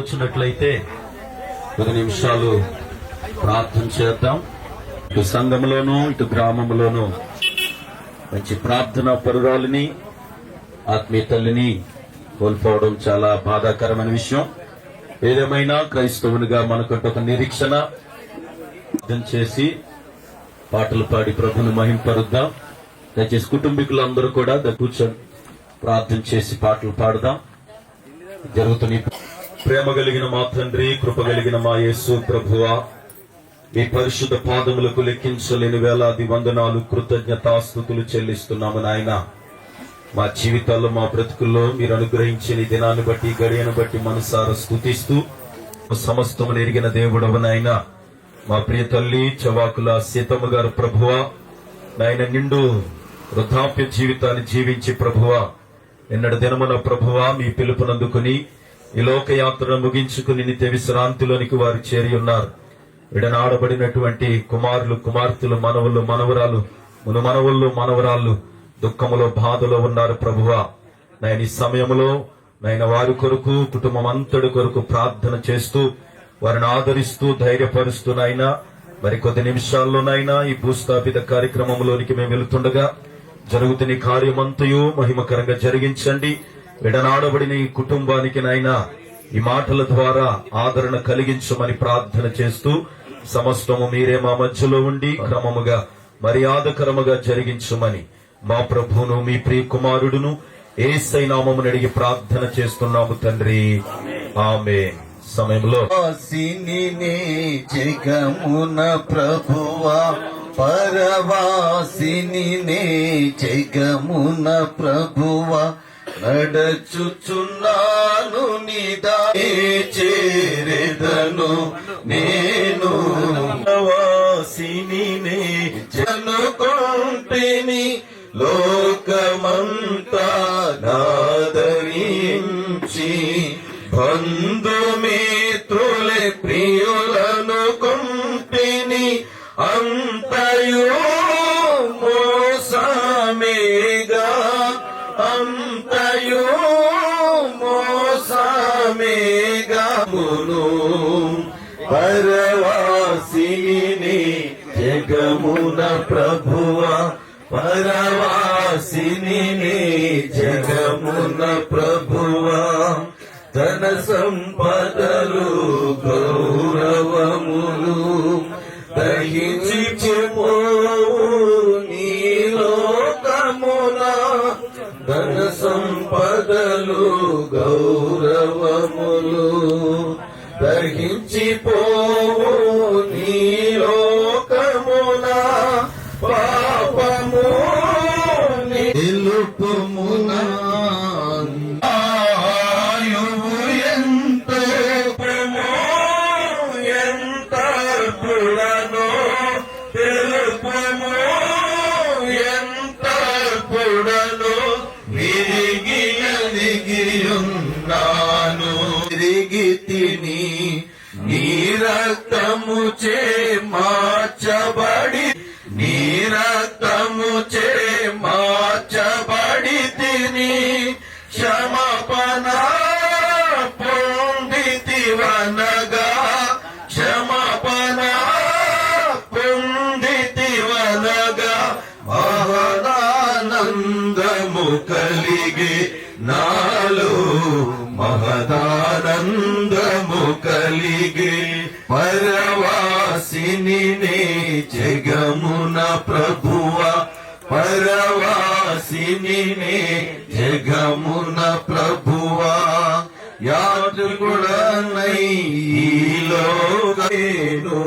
వచ్చినట్లయితే 10 నిమిషాలు ప్రార్థన చేద్దాం. ఇటు సంఘంలోనూ ఇటు గ్రామంలోనూ మంచి ప్రార్థనా పరురాలిని, ఆత్మీయ తల్లిని కోల్పోవడం చాలా బాధాకరమైన విషయం. ఏదేమైనా క్రైస్తవునిగా మనకంటూ ఒక నిరీక్షణ ప్రార్థన చేసి పాటలు పాడి ప్రభుని మహింపరుద్దాం. దయచేసి కుటుంబీకులందరూ కూడా కూర్చొని ప్రార్థన చేసి పాటలు పాడదాం. జరుగుతున్న ప్రేమ కలిగిన మా తండ్రి, కృప కలిగిన మా యేసు ప్రభువా, మీ పరిశుద్ధ పాదములకు లెక్కించలేని వేలాది వందనాలు, కృతజ్ఞతాస్తుతులు చెల్లిస్తున్నాము నాయన. మా జీవితాల్లో, మా బ్రతుకుల్లో మీరు అనుగ్రహించిన ఈ దినాన్ని బట్టి, గడియను బట్టి మనసారా స్తుతిస్తూ సమస్తమును ఎరిగిన దేవుడవు నాయన. మా ప్రియ తల్లి చవాకుల సీతమ్మ గారు ప్రభువా, నాయన నిండు వృద్ధాప్య జీవితాన్ని జీవించి ప్రభువా, నిన్నటి దినమున ప్రభువా మీ పిలుపునందుకుని ఈ లోకయాత్రను ముగించుకుని నిత్య విశ్రాంతిలోనికి వారు చేరి ఉన్నారు. విడనాడబడినటువంటి కుమారులు, కుమార్తెలు, మనవులు, మనవరాలు, మనవళ్ళు, మనవరాళ్ళు దుఃఖములో, బాధలో ఉన్నారు ప్రభువా. నాయన ఈ సమయంలో నాయన వారి కొరకు, కుటుంబం అంతటి కొరకు ప్రార్థన చేస్తూ వారిని ఆదరిస్తూ ధైర్యపరుస్తూ నాయనా మరికొద్ది నిమిషాల్లోనైనా ఈ భూస్థాపిత కార్యక్రమంలోనికి మేము వెళుతుండగా జరుగుతున్న కార్యమంతయు మహిమకరంగా జరిగించండి. విడనాడబడిన ఈ కుటుంబానికి నాయనా ఈ మాటల ద్వారా ఆదరణ కలిగించమని ప్రార్థన చేస్తూ సమస్తము మీరే మా మధ్యలో ఉండి క్రమముగా మర్యాదకరముగా జరిగించమని మా ప్రభువును, మీ ప్రియ కుమారుడును యేసై నామమును అడిగి ప్రార్థన చేస్తున్నాము తండ్రి, ఆమేన్. సమయంలో జగమున ప్రభువా, పరవాసిని జగమున ప్రభువా, నడచుచున్నాను నిదానే చేరెదను నేను. వాసిని జనుకొంటిని లోకమంతా నాదరించి, బంధుమిత్రులే ప్రియులను కొంటిని, అంతయు మోసమేగా, అంతయు మోసమేగా. పరవాసిని జగమున ప్రభువా, పరవాసిని జగమున ప్రభువా, ధన సంపదలు గౌరవములు దహించిపోవు నీ లోకమున, ధన సంపదలు గౌరవములు దహించిపోవు నీ లోకమున, పాపము నిలుపుమున తిరిగితిని, నీ రక్తము చే మార్చబడి, నీ రక్తము చే మార్చబడి తిని, క్షమాపణ పొందితివనగా, క్షమాపణ పొందితివనగా, మహదానందము కలిగి నాలో, మహదానందము కలిగి. పరవాసిని జగమున ప్రభువా, పరవాసిని జగమున ప్రభువా, యాత్రికుడనై ఈ లోకేను,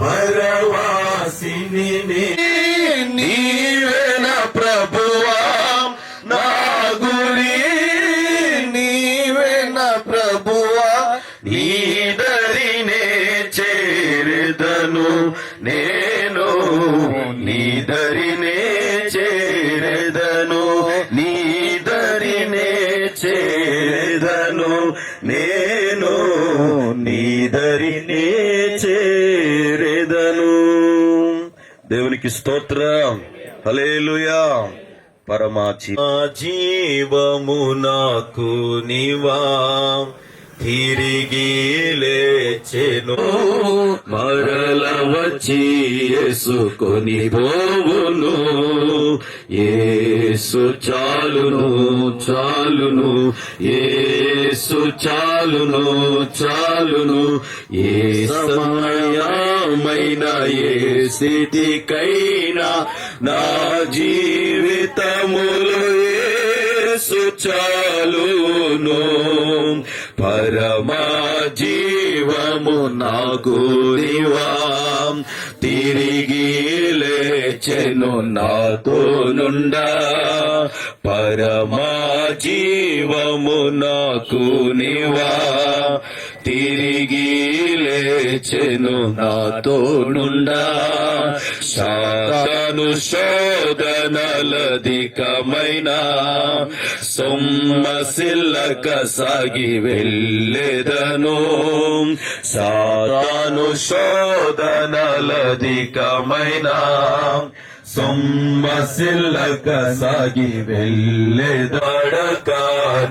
పరవాసిని నీవేన ప్రభువా, నా గురి నీవేన ప్రభువా, నీదరినే చేరెదను నేను, నీదరినే చేరెదను, నీదరినే చేరెదను నేను, నీదరినే చేరెదను. దేవునికి స్తోత్రం, హల్లెలూయా. పరమా జీవము నాకు నీవా, తిరిగి లేచెను మరల వచ్చి యేసుకొని పోవును యేసు చాలును చాలును యేసు చాలును చాలును ఏ సమయమైన ఏ స్థితికైనా నా జీవితములో యేసు చాలును పరమా జీవము నాకు నీవా తిరిగి లేచెను నాతో నుండా పరమా జీవము నాకు నీవా తిరిగి లేచెను నాతో నుండా సాతాను శోధనలధికమైన సొమ్మసిల్లక సాగి వెళ్ళెదను సాతాను శోధనలధికమైన సొమ్మసిల్లక సాగి వెళ్ళెదడక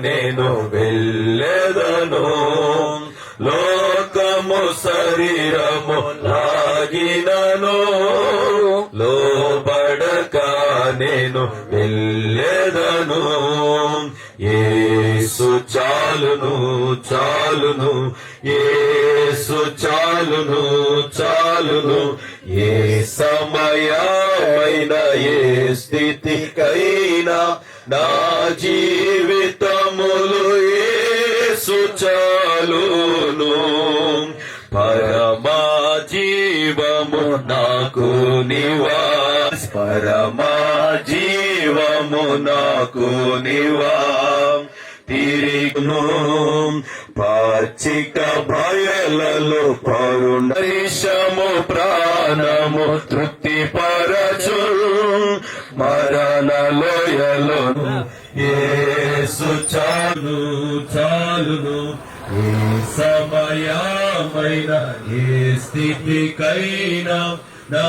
నేను వెళ్ళెదను లోకము శరీరము లాగినను లోబడక నేను వెళ్ళెదను యేసు చాలును చాలును యేసు చాలును చాలును ఏ సమయమైన ఏ స్థితికైనా నా జీవితములు యేసు చాలును పరమా జీవము నాకు నీవా పరమా జీవము నాకు నీవా తిరిగును పాచిక బయలలో పరుణము ప్రాణము తృప్తి పరచు మరణ లోయలో యేసు చాలు చాలును ఏ సమయమైన ఏ స్థితికైనా నా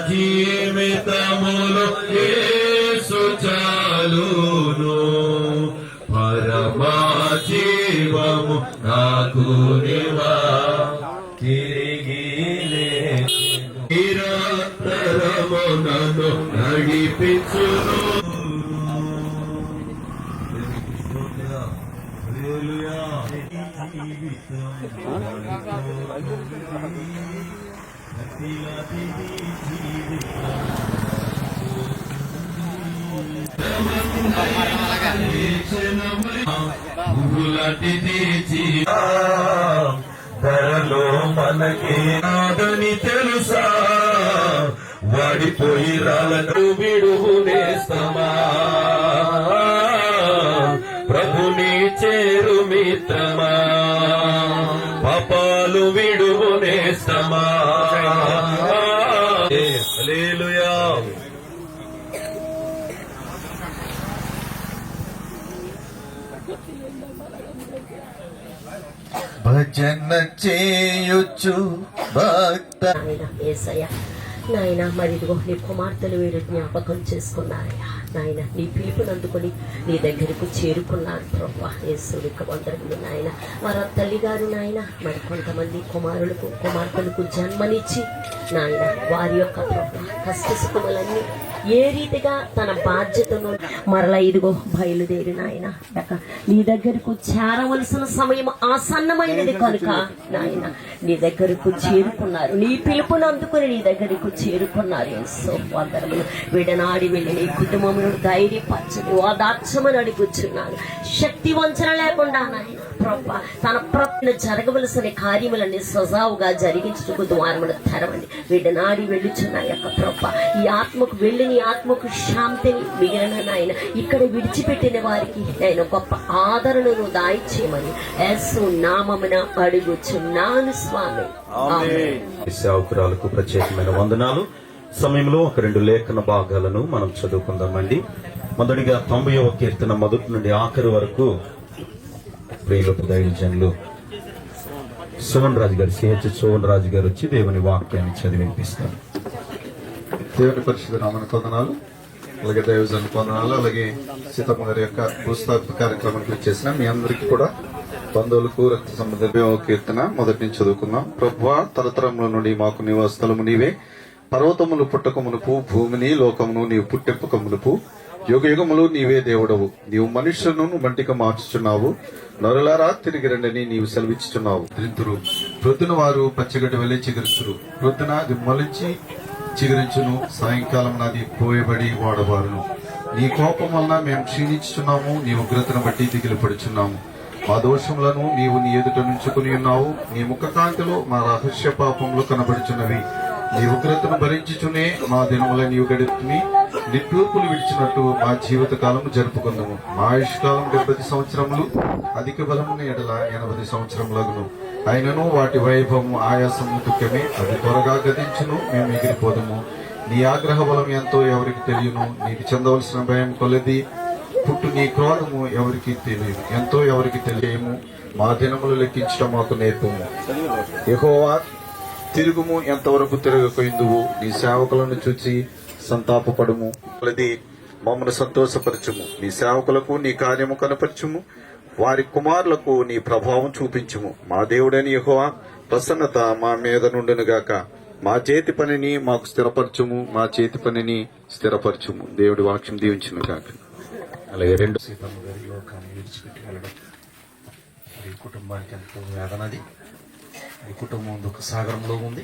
జీవితములో యేసు చాలును పరమా జీవము నాకు నీవా తిరిగి నిరంతరము నన్ను నడిపించును ధరలో మనకి నాదని తెలుసా వాడిపోయి రాళ్ళను విడునేస్తమా ప్రభుని చేరు మిత్రమా పాపాలు విడునేస్తమా హల్లెలూయా భజన చేయొచ్చు భక్త యేసయ్య నాయన మరి ఇదిగో నీ కుమార్తెలు వీరు జ్ఞాపకం చేసుకున్నారయ్యా నాయన నీ పిలుపుని అందుకొని నీ దగ్గరకు చేరుకున్నారు ప్రభువా యేసుడికి వందరములు నాయన వారి తల్లి గారు నాయన మరి కొంతమంది కుమార్తెలకు జన్మనిచ్చి నాయన వారి యొక్క ప్రభువా కష్ట సుఖములన్నీ ఏ రీతిగా తన బాధ్యతను మరలా ఇదిగో బయలుదేరి నాయన నీ దగ్గరకు చేరవలసిన సమయం ఆసన్నమైనది కనుక నాయన నీ దగ్గరకు చేరుకున్నారు నీ పిలుపును అందుకుని నీ దగ్గరకు చేరుకున్నారు యేసు వందరములు విడనాడి వెళ్ళి నీ కుటుంబమును ధైర్యపరచని ఓదార్చమని అడుగుచున్నాను శక్తి వంచన లేకుండా నాయన ప్రభా తన ప్రత్న జరగవలసిన కార్యములన్నీ సజావుగా జరిగించుటకు ద్వారమును తెరవండి విడనాడి వెళ్ళుచున్న యొక్క ప్రభా ఈ ఆత్మకు వెళ్ళి నీ ఆత్మకు శాంతిని మిగిలిన నాయన ఇక్కడ విడిచిపెట్టిన వారికి నేను గొప్ప ఆదరణను దాయిచేయమని యేసు నామమున అడుగుచున్నాను స్వామి ఆమేన్. సేవకురాలకు ప్రత్యేకమైన వందనాలు. సమయంలో ఒక 2 లేఖన భాగాలను మనం చదువుకుందామండి. మొదటిగా 90వ కీర్తన మొదటి నుండి ఆఖరి వరకు ప్రియులకు దైవజనులు సోమన్ రాజు గారు సోమన్ రాజు గారు వచ్చి దేవుని వాక్యాన్ని చదివి వినిపిస్తారు. దేవుని పరిశుద్ధ నామమునకు వందనాలు. అలాగే దైవజనులకు వందనాలు. అలాగే సీతమ్మ గారి యొక్క పుస్తక కార్యక్రమానికి వచ్చేసిన మీ అందరికీ కూడా బంధువులకు రక్త సంబంధ కీర్తన మొదటి నుంచి చదువుకుందాం. ప్రభువా, తరతరముల నుండి మాకు నివాసస్థలము నీవే. పర్వతములు పుట్టక మునుపు, భూమిని లోకమును నీవు పుట్టెప్పక మునుపు, యుగ యుగములు నీవే దేవుడవు. నీవు మనుష్యులను మంటిగా మార్చుచున్నావు. నరులారా తిరిగి రండని నీవు సెలవిచ్చుచున్నావు. త్రింతురు ప్రొద్దున వారు పచ్చగడ్డి వలె చిగురుతురు. ప్రొద్దున అది మొలిచి చిగురించును, సాయంకాలం నాది పోయబడి వాడబారును. నీ కోపం వలన మేము క్షీణించుచున్నాము, నీ ఉగ్రతను బట్టి దిగులు పడుచున్నాము. మా దోషములను నీవు నీ ఎదుట నుంచుకుని ఉన్నావు. నీ ముఖ కాంతిలో మా రహస్య పాపములు కనబడుచున్నవి. నీ ఉగ్రతను భరించుచునే మా దినముల నీవు గడుపుని. నిట్టూర్పులు విడిచినట్టు మా జీవిత కాలము జరుపుకుందాము. మా ఆయుష్కాలం 70 సంవత్సరములు, అధిక బలమున ఎడల 80 సంవత్సరములగును. అయినను వాటి వైభవము ఆయాసము దుఃఖమే. అది త్వరగా గతించును, మేము ఎగిరిపోదము. నీ ఆగ్రహ బలం ఎంతో ఎవరికి తెలియను. నీకు చెందవలసిన భయం కొలది పుట్టు నీ క్రోధము ఎవరికి తెలియదు, ఎంతో ఎవరికి తెలియము. మా దినములు లెక్కించడం మాకు నేర్పము. యెహోవా, తిరుగుము, ఎంతవరకు తిరగకొయిందువు. నీ సేవకులను చూచి సంతాపపడుము. మమ్మను సంతోషపరచుము. నీ సేవకులకు నీ కార్యము కనపరచుము. వారి కుమారులకు నీ ప్రభావం చూపించుము. మా దేవుడని యెహోవా, ప్రసన్నత మా మీద నుండునుగాక. మా చేతి పనిని మాకు స్థిరపరచుము. మా చేతి పనిని స్థిరపరచుము. దేవుడి వాక్యం దీవించును గాక. అలాగే రెండు సీతమ్మ గారి లోకాన్ని విడిచిపెట్టి వెళ్ళడం ఈ కుటుంబానికి ఎంతో వేదనది. ఈ కుటుంబం దుఃఖ సాగరంలో ఉంది.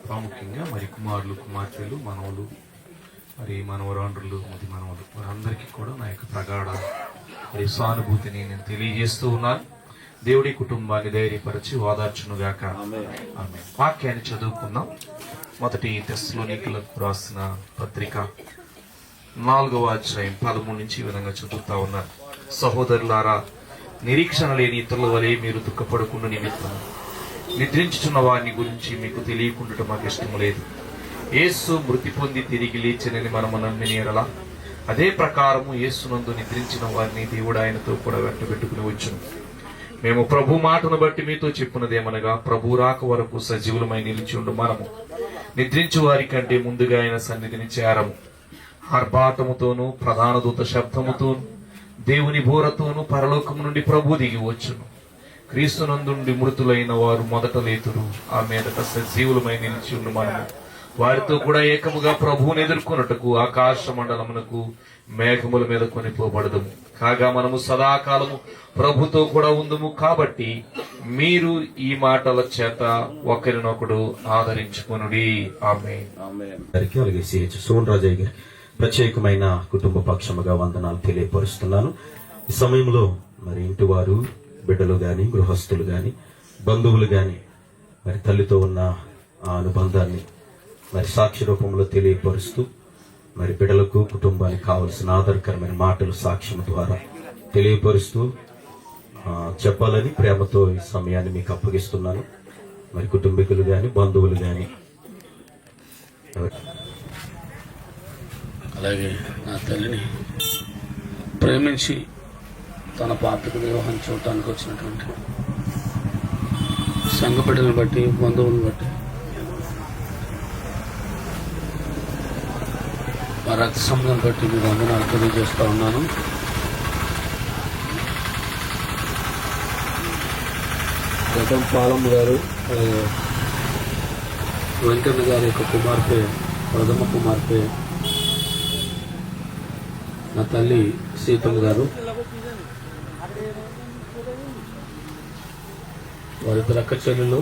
ప్రాముఖ్యంగా మరి కుమారులు, కుమార్తెలు, మనవలు, మరి మనవరాండ్రులు, మది మనవలు, వారందరికీ కూడా నా యొక్క ప్రగాఢ మరి సానుభూతిని నేను తెలియజేస్తూ ఉన్నాను. దేవుడి కుటుంబాన్ని ధైర్యపరిచి ఓదార్చునుగాక. ఆమేన్. వాక్యాన్ని చదువుకుందాం. మొదటి తెస్సలోనికలకు రాసిన పత్రిక 4వ అధ్యాయం 13 నుంచి ఈ విధంగా చదువుతా ఉన్నారు. సహోదరులారా, నిరీక్షణ లేని ఇతరుల వలె మీరు దుఃఖపడకుండా నిమిత్తం నిద్రించుచున్న వారిని గురించి మీకు తెలియకుండా మాకు ఇష్టం లేదు. యేసు మృతి పొంది తిరిగి లేచనని మనము నమ్మిన ఎడల అదే ప్రకారము యేసునందు నిద్రించిన వారిని దేవుడు ఆయనతో కూడా వెంటబెట్టుకుని వచ్చును. మేము ప్రభు మాటను బట్టి మీతో చెప్పున్నదేమనగా, ప్రభు రాక వరకు సజీవులమై నిలిచి ఉండు మనము నిద్రించు వారి కంటే ముందుగా ఆయన సన్నిధిని చేరము. ఆర్భాటముతోనూ ప్రధాన దూత శబ్దముతోనూ దేవుని బోరతోనూ పరలోకము నుండి ప్రభు దిగి వచ్చును. క్రీస్తునందుండి మృతులైన వారు మొదట లేతురు. ఆ మీదట సజీవులమై నిలిచి ఉండు మనము వారితో కూడా ఏకముగా ప్రభువుని ఎదుర్కొన్నట్టుకు ఆకాశ మండలమునకు మేఘముల మీద కొనిపోబడదము. కాగా మనము సదాకాలము ప్రభుతో కూడా ఉందుము. కాబట్టి మీరు ఈ మాటల చేత ఒకరినొకడు ఆదరించుకొనుడి. ఆమేన్. అలాగే సోన్ రాజయ్య గారి ప్రత్యేకమైన కుటుంబ పక్షముగా వందనాలు తెలియపరుస్తున్నాను. ఈ సమయంలో మరి ఇంటి వారు, బిడ్డలు గాని, గృహస్థులు గాని, బంధువులు గాని మరి తల్లితో ఉన్న ఆ అనుబంధాన్ని మరి సాక్షి రూపంలో తెలియపరుస్తూ మరి బిడ్డలకు, కుటుంబానికి కావలసిన ఆధారకరమైన మాటలు సాక్ష్యం ద్వారా తెలియపరుస్తూ చెప్పాలని ప్రేమతో ఈ సమయాన్ని మీకు అప్పగిస్తున్నాను. మరి కుటుంబీకులు గాని, బంధువులు గాని, అలాగే నా తల్లిని ప్రేమించి తన పాత్రకు వివాహం చూడటానికి వచ్చినటువంటి సంఘ బిడ్డలను బట్టి, బంధువులను బట్టి, మా రక్త సంబంధం బట్టి మీకు వందనాలు తెలియజేస్తా ఉన్నాను. గతం పాలమ్మ గారు, అలాగే వెంకన్న గారి యొక్క కుమార్తె, ప్రథమ కుమార్తె నా తల్లి సీతమ్మ గారు, వారిద్దరు అక్క చెల్లెలు.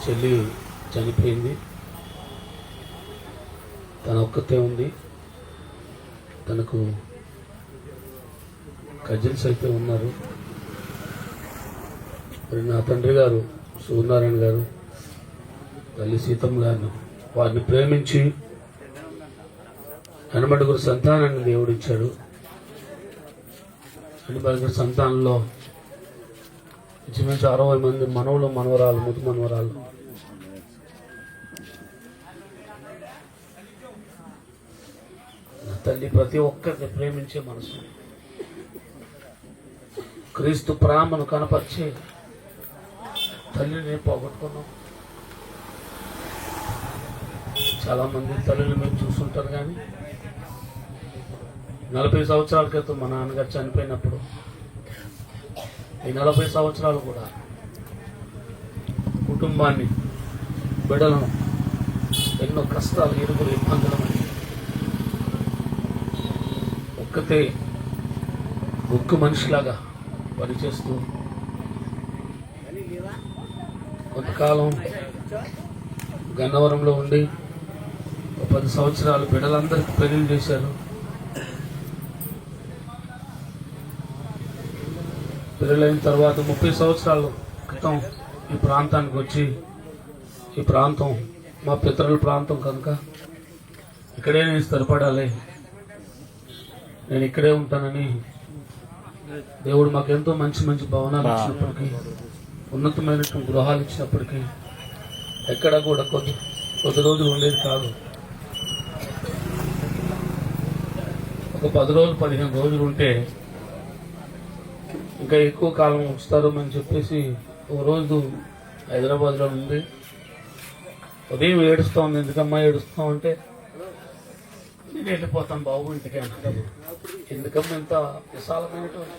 చెల్లి చనిపోయింది, తన ఒక్కతే ఉంది. తనకు కజిన్స్ అయితే ఉన్నారు. మరి నా తండ్రి గారు సూర్యనారాయణ గారు, తల్లి సీతమ్మ గారు వారిని ప్రేమించి ఎనబడుగురు సంతానాన్ని దేవుడిచ్చాడు. ఎనబడుగురు సంతానంలో ఇంచుమించు 60 మంది మనవలు, మనవరాలు, ముద్దు మనవరాలు. నా తల్లి ప్రతి ఒక్కరిని ప్రేమించే మనసు, క్రీస్తు ప్రేమను కనపరిచే తల్లిని పోగొట్టుకున్నాం. చాలా మంది తల్లిని మీరు చూస్తుంటారు, కానీ 40 సంవత్సరాల క్రితం మా నాన్నగారు చనిపోయినప్పుడు ఈ 40 సంవత్సరాలు కూడా కుటుంబాన్ని, బిడ్డలను ఎన్నో కష్టాలు, ఇరుగులు, ఇబ్బందులు ఒక్కతే ఒక్క మనిషిలాగా పనిచేస్తూ కొంతకాలం గన్నవరంలో ఉండి 10 సంవత్సరాలు బిడ్డలందరికీ పెళ్లి చేశారు. పెళ్ళైన తర్వాత 30 సంవత్సరాల క్రితం ఈ ప్రాంతానికి వచ్చి, ఈ ప్రాంతం మా పితరుల ప్రాంతం కనుక ఇక్కడే నేను స్థిరపడాలి, నేను ఇక్కడే ఉంటానని దేవుడు మాకు ఎంతో మంచి మంచి భవనాలు ఇచ్చినప్పటికీ, ఉన్నతమైనటువంటి గృహాలు ఇచ్చినప్పటికీ ఎక్కడ కూడా కొద్ది రోజులు ఉండేది కాదు. ఒక 10 రోజులు 15 రోజులు ఉంటే ఇంకా ఎక్కువ కాలం ఉంచుతారు అని చెప్పేసి ఒక రోజు హైదరాబాద్లో ఉంది. ఉదయం ఏడుస్తా ఉంది. ఎందుకమ్మా ఏడుస్తాం అంటే, నేను వెళ్ళిపోతాను బాబు ఇంటికి అంటారు. ఎందుకమ్మా ఇంత విశాలమైనటువంటి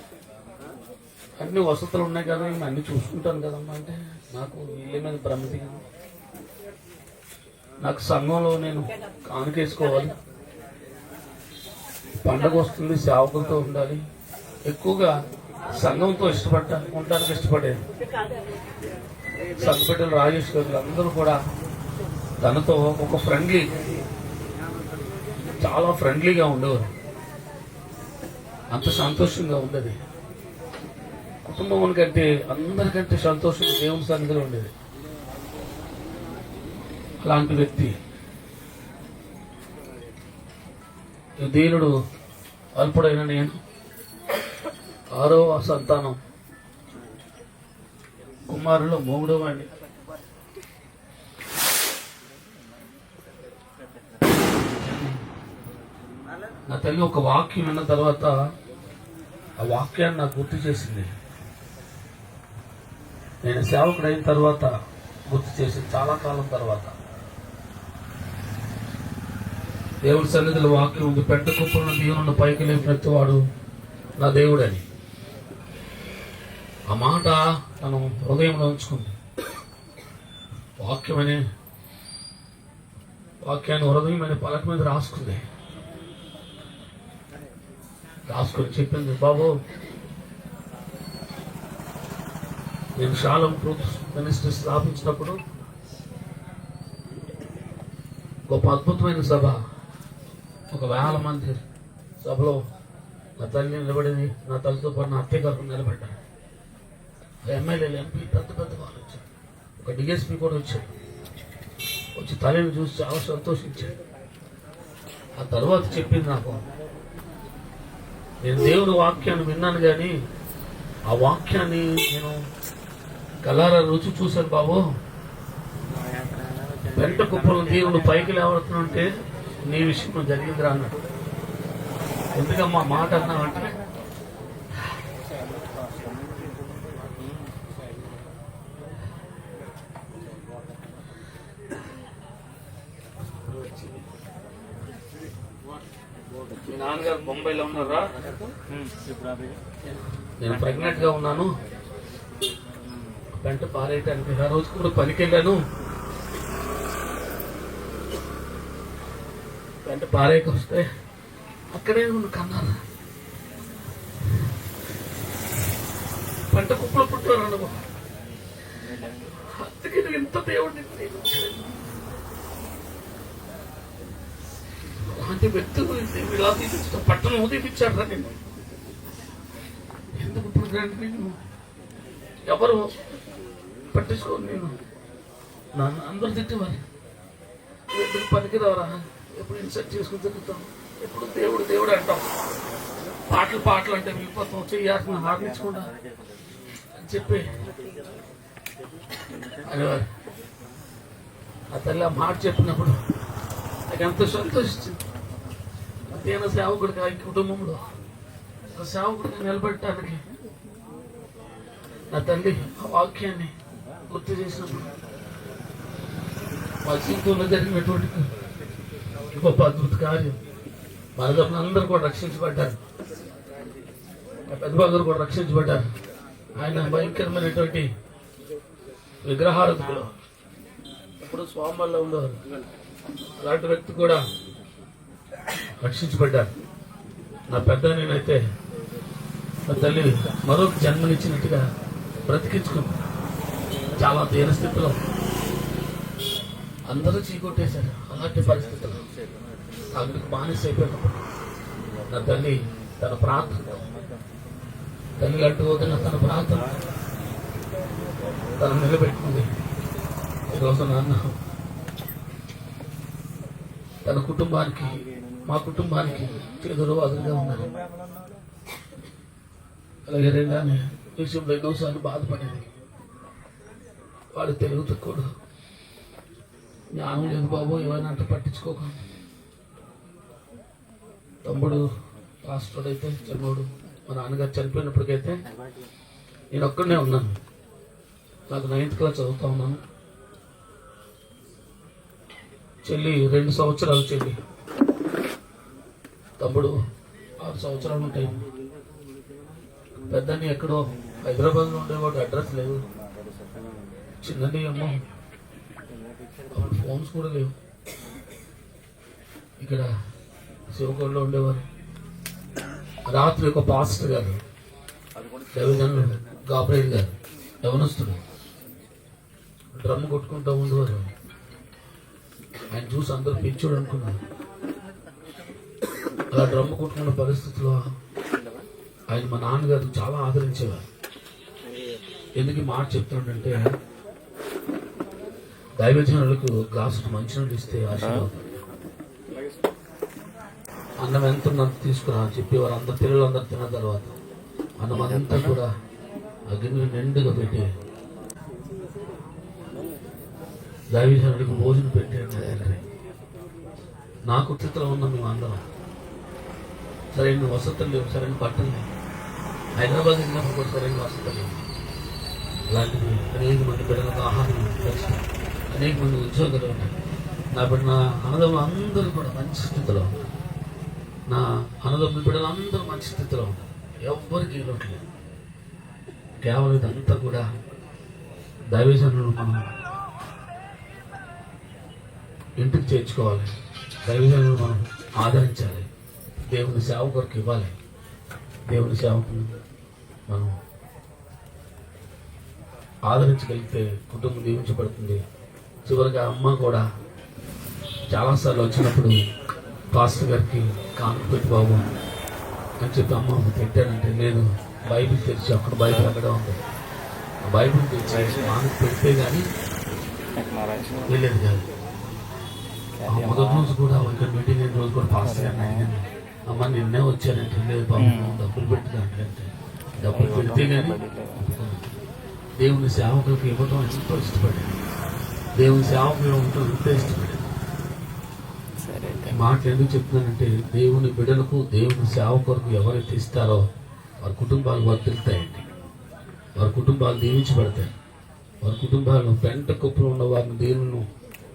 అన్ని వసతులు ఉన్నాయి కదా, అన్ని చూసుకుంటాను కదమ్మా అంటే, నాకు ఇల్లు మీద భ్రమతి, నాకు సంఘంలో నేను కానుకేసుకోవాలి, పండగ వస్తుంది, సేవకులతో ఉండాలి, ఎక్కువగా సంఘంతో ఉండడానికి ఇష్టపడేది. సంఘపెట్టలు రాజేష్ గారు అందరూ కూడా తనతో ఒక చాలా ఫ్రెండ్లీగా ఉండేవారు. అంత సంతోషంగా ఉండేది. కుటుంబం కంటే అందరికంటే సంతోషంగా దేవుని సన్నిధిలో ఉండేది. అలాంటి వ్యక్తి దీనుడు అల్పుడైన నేను 6వ సంతానం, కుమారులో 3వ వాడిని. నా తల్లి ఒక వాక్యం విన్న తర్వాత ఆ వాక్యాన్ని నాకు గుర్తు చేసింది. నేను సేవకుడైన తర్వాత గుర్తు చేసింది. చాలా కాలం తర్వాత దేవుడి సన్నిధిలో వాక్యం ఉంది, పెద్ద కుప్పలను దేవుని పైకి లేపినట్టు వాడు నా దేవుడని. ఆ మాట తను హృదయంలో ఉంచుకుంది. వాక్యాన్ని హృదయం అనే పలక మీద రాసుకుని చెప్పింది, బాబు నేను షాలం ట్రూత్ మినిస్ట్రీ స్థాపించినప్పుడు గొప్ప అద్భుతమైన సభ, 1,000 మంది సభలో నా తల్లి నిలబడింది. నా తల్లితో పాటు నా అత్తయ్య గారు నిలబడ్డాను. ఎమ్మెల్యేలు, ఎంపీ, పెద్ద వాళ్ళు వచ్చారు. ఒక డిఎస్పీ కూడా వచ్చాడు. వచ్చి తల్లిని చూసి చాలా సంతోషించాడు. ఆ తర్వాత చెప్పింది నాకు, నేను దేవుడి వాక్యాన్ని విన్నాను కానీ ఆ వాక్యాన్ని నేను కలారా రుచి చూశాను బాబు. వెంట కుప్పలు దేవుడు పైకి లేవడుతుంటే నీ విషయం జరిగిందిరా అన్నాడు. ఎందుకమ్మా మాట అన్నావంటే, మీ నాన్నగారు బొంబాయిలో ఉన్నారా, నేను ప్రెగ్నెంట్ గా ఉన్నాను, వెంట పారేయటానికి ఆ రోజు కూడా పనికి వెళ్ళాను, వెంట పారేయక వస్తే అక్కడే కన్నారు. పంట కుప్పలు పుట్టారు అన్న అందుకే ఎంత దేవుడిని అలాంటి వ్యక్తులు ఇలా తీపించడం, పట్టణం తీపించాడు రా నేను. ఎందుకు ఇప్పుడు నేను ఎవరు పట్టించుకోను, నేను నన్ను అందరూ తిట్టేవారు, ఎందుకు పనికిరావరా, ఎప్పుడు ఇన్సర్ట్ చేసుకుని తిరుగుతాం, ఎప్పుడు దేవుడు అంటాం, పాటలు అంటే వెళ్ళిపోతాం, చెయ్యాల్సిన హార్నించకుండా అని చెప్పి అనేవారు. ఆ తల్లి ఆ మాట చెప్పినప్పుడు నాకు ఎంతో సంతోషించింది. నేను సేవకుడిగా ఈ కుటుంబంలో ఒక సేవకుడిగా నిలబెట్టడానికి నా తల్లి ఆ వాక్యాన్ని గుర్తు చేసినప్పుడు మా జీవితంలో జరిగినటువంటి గొప్ప అద్భుత కార్యం. మన అందరూ కూడా రక్షించబడ్డారు, పెద్దబాబు గారు కూడా రక్షించబడ్డారు. ఆయన భయంకరమైనటువంటి విగ్రహారకుడు, ఇప్పుడు స్వాముల్లో ఉండేవారు. అలాంటి వ్యక్తి కూడా రక్షించబడ్డారు. నా పెద్ద నేనైతే నా తల్లి మరొక జన్మనిచ్చినట్టుగా బ్రతికించుకుంది. చాలా దీన స్థితిలో అందరూ చీకొట్టేశారు. అలాంటి పరిస్థితుల్లో అక్కడికి బానిస అయిపోయినప్పుడు నా తల్లి తన ప్రార్థన, తల్లి అంటూ వదిలిన తన ప్రార్థన తను నిలబెట్టుకుంది. ఈరోజు నాన్న తన కుటుంబానికి, మా కుటుంబానికి చేదురువాదులుగా ఉన్నారు. అలాగే రెండానే విషయంలో ఎన్నోసార్లు బాధపడేది. వాడు తెలుగు తక్కువ, జ్ఞానం లేదు బాబు, ఏమైనా అంత పట్టించుకోకండి. తమ్ముడు పాస్టర్ అయితే, చిన్నోడు మా నాన్నగారు చనిపోయినప్పటికైతే నేను ఒక్కడనే ఉన్నాను. నాకు 9th క్లాస్ చదువుతా ఉన్నాను. చెల్లి 2 సంవత్సరాలు, చెల్లి. తమ్ముడు 6 సంవత్సరాలు ఉంటాయి. పెద్దని ఎక్కడో హైదరాబాద్లో ఉండేవాడు, అడ్రస్ లేదు. చిన్నది అమ్మో, అప్పుడు ఫోన్స్ కూడా లేవు. ఇక్కడ శివగోడలో ఉండేవారు. రాత్రి ఒక పాస్టర్ గారు, దైవజనుడు గాబ్రియల్ గారు, యవనస్తుడు, డ్రమ్ కొట్టుకుంటూ ఉండేవారు. ఆయన చూసి అందరూ పిచ్చోడు అనుకున్నారు. అలా డ్రమ్ కొట్టుకున్న పరిస్థితిలో ఆయన మా నాన్నగారు చాలా ఆదరించేవారు. ఎందుకు ఈ మాట చెప్తున్నాడంటే, దైవజనులకు గ్లాసు మంచినీళ్ళు ఇస్తే ఆశీర్వాదం, అన్నం ఎంత ఉన్నంత తీసుకురా అని చెప్పేవారు. అందరు పిల్లలందరూ తిన్న తర్వాత అన్నం అంతా కూడా ఆ గిన్నె నిండుగా పెట్టి దైవజనుడికి భోజనం పెట్టాడు. నాకు స్థితిలో ఉన్నాం మేము అందరం. సరైన వసతులు లేవు, సరైన బట్టలు లేవు. హైదరాబాద్ వెళ్ళినప్పుడు కూడా సరైన వసతులు లేవు. అలాంటివి అనేక మంది బిడ్డలకు ఆహారం కలిసి అనేక మంది ఉద్యోగాలు ఉన్నాయి. నా బిడ్డ, నా అన్నదమ్ములు అందరూ కూడా మంచి స్థితిలో ఉన్నారు. నా అన్నదమ్ముల బిడ్డలు అందరూ మంచి స్థితిలో ఉన్నారు. ఎవ్వరికి ఇవ్వట్లేదు. కేవలం ఇదంతా కూడా దైవజనులు మనం ఇంటికి చేర్చుకోవాలి. దైవజనులు మనం ఆదరించాలి. దేవుని సేవ కొరకు ఇవ్వాలి. దేవుని సేవకు మనం ఆదరించగలిగితే కుటుంబం దీవించబడుతుంది. చివరిగా అమ్మ కూడా చాలాసార్లు వచ్చినప్పుడు పాస్టర్ గారికి కానుక పెట్టి బాబు అని చెప్పి అమ్మ పెట్టానంటే, లేదు బైబిల్ తెరిచి అక్కడ బైబిల్ అక్కడ ఉంది, బైబిల్ తెరిచి కానుక పెడితే కానీ వెళ్ళేది కాదు. మొదటి రోజు కూడా ఇక్కడ మీటింగ్ అయిన రోజు కూడా పాస్టర్ గారిని అడిగింది, అమ్మ నిన్నే వచ్చానంటే, లేదు బాబు డబ్బులు పెట్టినంటే, డబ్బులు పెడితే కానీ దేవుని సేవకులకు ఇవ్వడం ఎంతో ఇష్టపడింది. దేవుని సేవకులు ఉండటం ఎంతో ఇష్టపడింది. మాట ఎందుకు చెప్తున్నానంటే, దేవుని బిడ్డలకు, దేవుని సేవ కొరకు ఎవరైతే ఇస్తారో వారి కుటుంబాలు వర్తిల్తాయండి. వారి కుటుంబాలు దీవించబడతాయి. వారి కుటుంబాలు పెంట కుప్పలు ఉన్న వారిని దేవుని